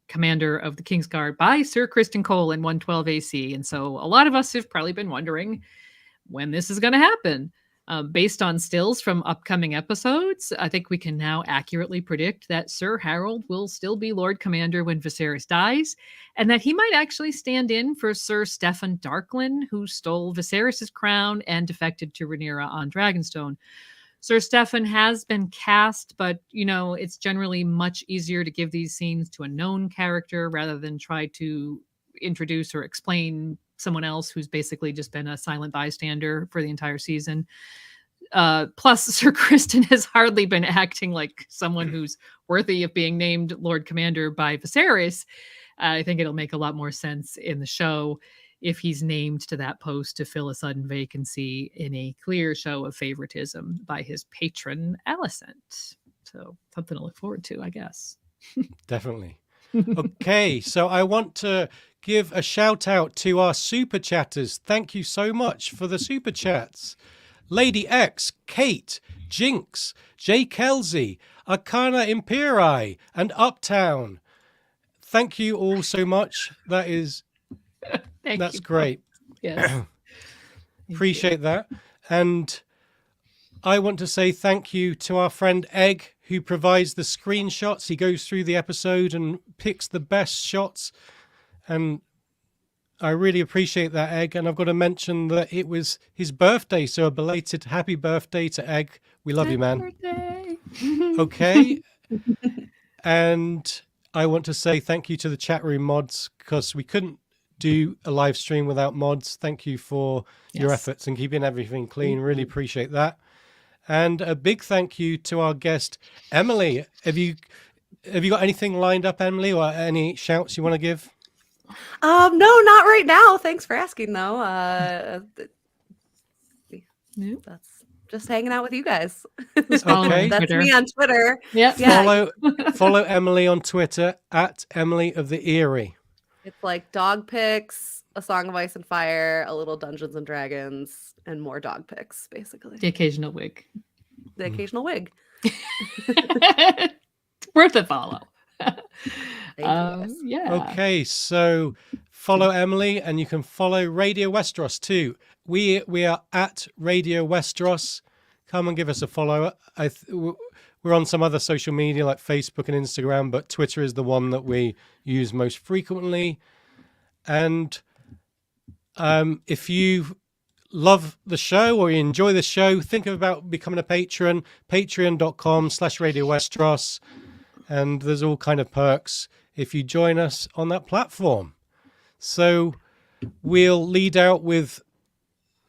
Commander of the Kingsguard by Sir Criston Cole in 112 AC. And so a lot of us have probably been wondering when this is going to happen. Based on stills from upcoming episodes, I think we can now accurately predict that Sir Harold will still be Lord Commander when Viserys dies, and that he might actually stand in for Sir Steffon Darklyn, who stole Viserys' crown and defected to Rhaenyra on Dragonstone. Sir Steffon has been cast, but, it's generally much easier to give these scenes to a known character rather than try to introduce or explain someone else who's basically just been a silent bystander for the entire season. Plus, Sir Criston has hardly been acting like someone who's worthy of being named Lord Commander by Viserys. I think it'll make a lot more sense in the show if he's named to that post to fill a sudden vacancy in a clear show of favoritism by his patron, Alicent. So something to look forward to, I guess. Definitely. Okay, so I want to give a shout out to our super chatters. Thank you so much for the super chats. Lady X, Kate, Jinx, Jay Kelsey, Arcana Imperii, and Uptown. Thank you all so much. That's great. Yes. Appreciate that. And I want to say thank you to our friend Egg, who provides the screenshots. He goes through the episode and picks the best shots. And I really appreciate that, Egg. And I've got to mention that it was his birthday. So a belated happy birthday to Egg. We love you, man. Birthday. Okay. And I want to say thank you to the chat room mods, because we couldn't do a live stream without mods. Thank you for your efforts and keeping everything clean. Really appreciate that. And a big thank you to our guest, Emily. Have you got anything lined up, Emily, or any shouts you want to give? No, not right now. Thanks for asking, though. That's just hanging out with you guys. Okay. That's me on Twitter. Yep. Yeah. Follow Emily on Twitter at Emily of the Eyrie. It's like dog pics, A Song of Ice and Fire, a little Dungeons and Dragons, and more dog pics, basically. The occasional wig. The occasional wig. Worth a follow. Thank you, guys. Yeah. Okay, so follow Emily, and you can follow Radio Westeros too. We are at Radio Westeros. Come and give us a follow. We're on some other social media like Facebook and Instagram, but Twitter is the one that we use most frequently. And if you love the show or you enjoy the show, think about becoming a patron, patreon.com/Radio Westeros. And there's all kind of perks if you join us on that platform. So we'll lead out with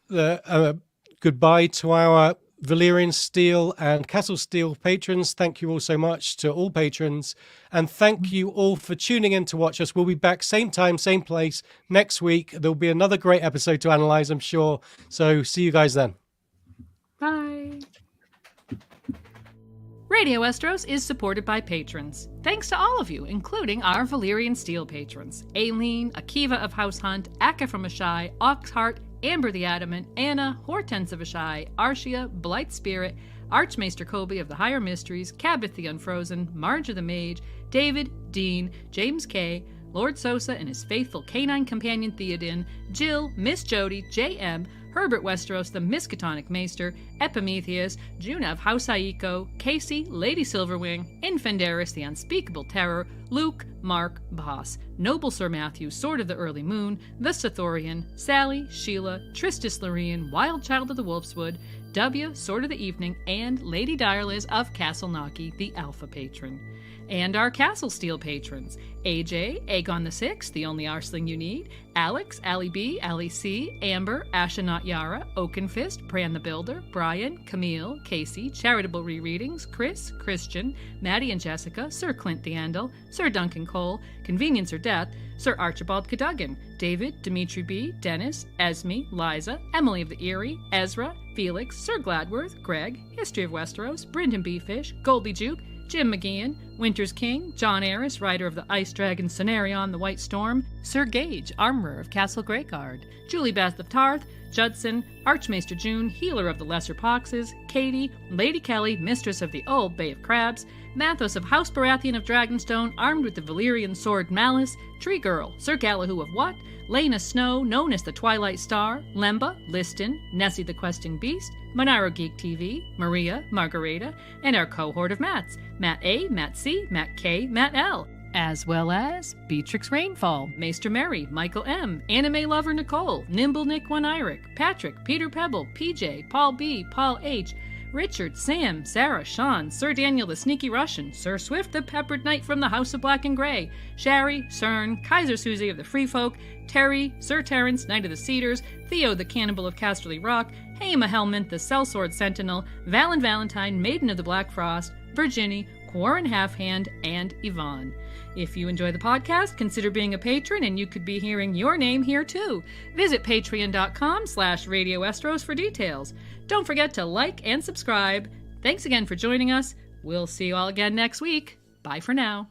the goodbye to our Valyrian Steel and Castle Steel patrons. Thank you all so much to all patrons. And thank you all for tuning in to watch us. We'll be back same time, same place next week. There'll be another great episode to analyze, I'm sure. So see you guys then. Bye. Radio Westeros is supported by patrons. Thanks to all of you, including our Valyrian Steel patrons. Aileen, Akiva of House Hunt, Akka from Ashai, Oxheart, Amber the Adamant, Anna, Hortense of Ashai, Arshia, Blight Spirit, Archmaester Kobe of the Higher Mysteries, Cabot the Unfrozen, Marge of the Mage, David, Dean, James K., Lord Sosa and his faithful canine companion Theoden, Jill, Miss Jody, J.M., Herbert Westeros, the Miskatonic Maester, Epimetheus, Juna of House Aiko, Casey, Lady Silverwing, Infandaris, the Unspeakable Terror, Luke, Mark, Boss, Noble Sir Matthew, Sword of the Early Moon, the Sithorian, Sally, Sheila, Tristis Lorien, Wild Child of the Wolfswood, W, Sword of the Evening, and Lady Direliz of Castle Naki, the Alpha Patron. And our Castle Steel patrons, AJ, Aegon VI, the only Arsling you need, Alex, Ali B, Ali C, Amber, Ashanat Yara, Oakenfist, Bran the Builder, Brian, Camille, Casey, Charitable Rereadings, Chris, Christian, Maddie and Jessica, Sir Clint the Andal, Sir Duncan Cole, Convenience or Death, Sir Archibald Cadogan, David, Dimitri B, Dennis, Esme, Liza, Emily of the Eyrie, Ezra, Felix, Sir Gladworth, Greg, History of Westeros, Brendan B. Fish, Goldie Juke, Jim McGeehan, Winter's King, John Aris, writer of the Ice Dragon Cenarion, The White Storm, Sir Gage, Armorer of Castle Greyguard, Julie Beth of Tarth, Judson, Archmaester June, Healer of the Lesser Poxes, Katie, Lady Kelly, Mistress of the Old Bay of Crabs, Mathos of House Baratheon of Dragonstone, armed with the Valyrian sword Malice, Tree Girl, Sir Galahoo of What, Lena Snow, known as the Twilight Star, Lemba, Liston, Nessie the Questing Beast, Monaro Geek TV, Maria, Margareta, and our cohort of Matts, Matt A, Matt C, Matt K, Matt L, as well as Beatrix Rainfall, Maester Mary, Michael M, Anime Lover Nicole, Nimble Nick One Iric, Patrick, Peter Pebble, PJ, Paul B, Paul H, Richard, Sam, Sarah, Sean, Sir Daniel the Sneaky Russian, Sir Swift the Peppered Knight from the House of Black and Grey, Shari, Cern, Kaiser Susie of the Free Folk, Terry, Sir Terence, Knight of the Cedars, Theo the Cannibal of Casterly Rock, Haima Helmint the Sellsword Sentinel, Valen Valentine, Maiden of the Black Frost, Virginie, Quarren Halfhand, and Yvonne. If you enjoy the podcast, consider being a patron and you could be hearing your name here too. Visit patreon.com/Radio Westeros for details. Don't forget to like and subscribe. Thanks again for joining us. We'll see you all again next week. Bye for now.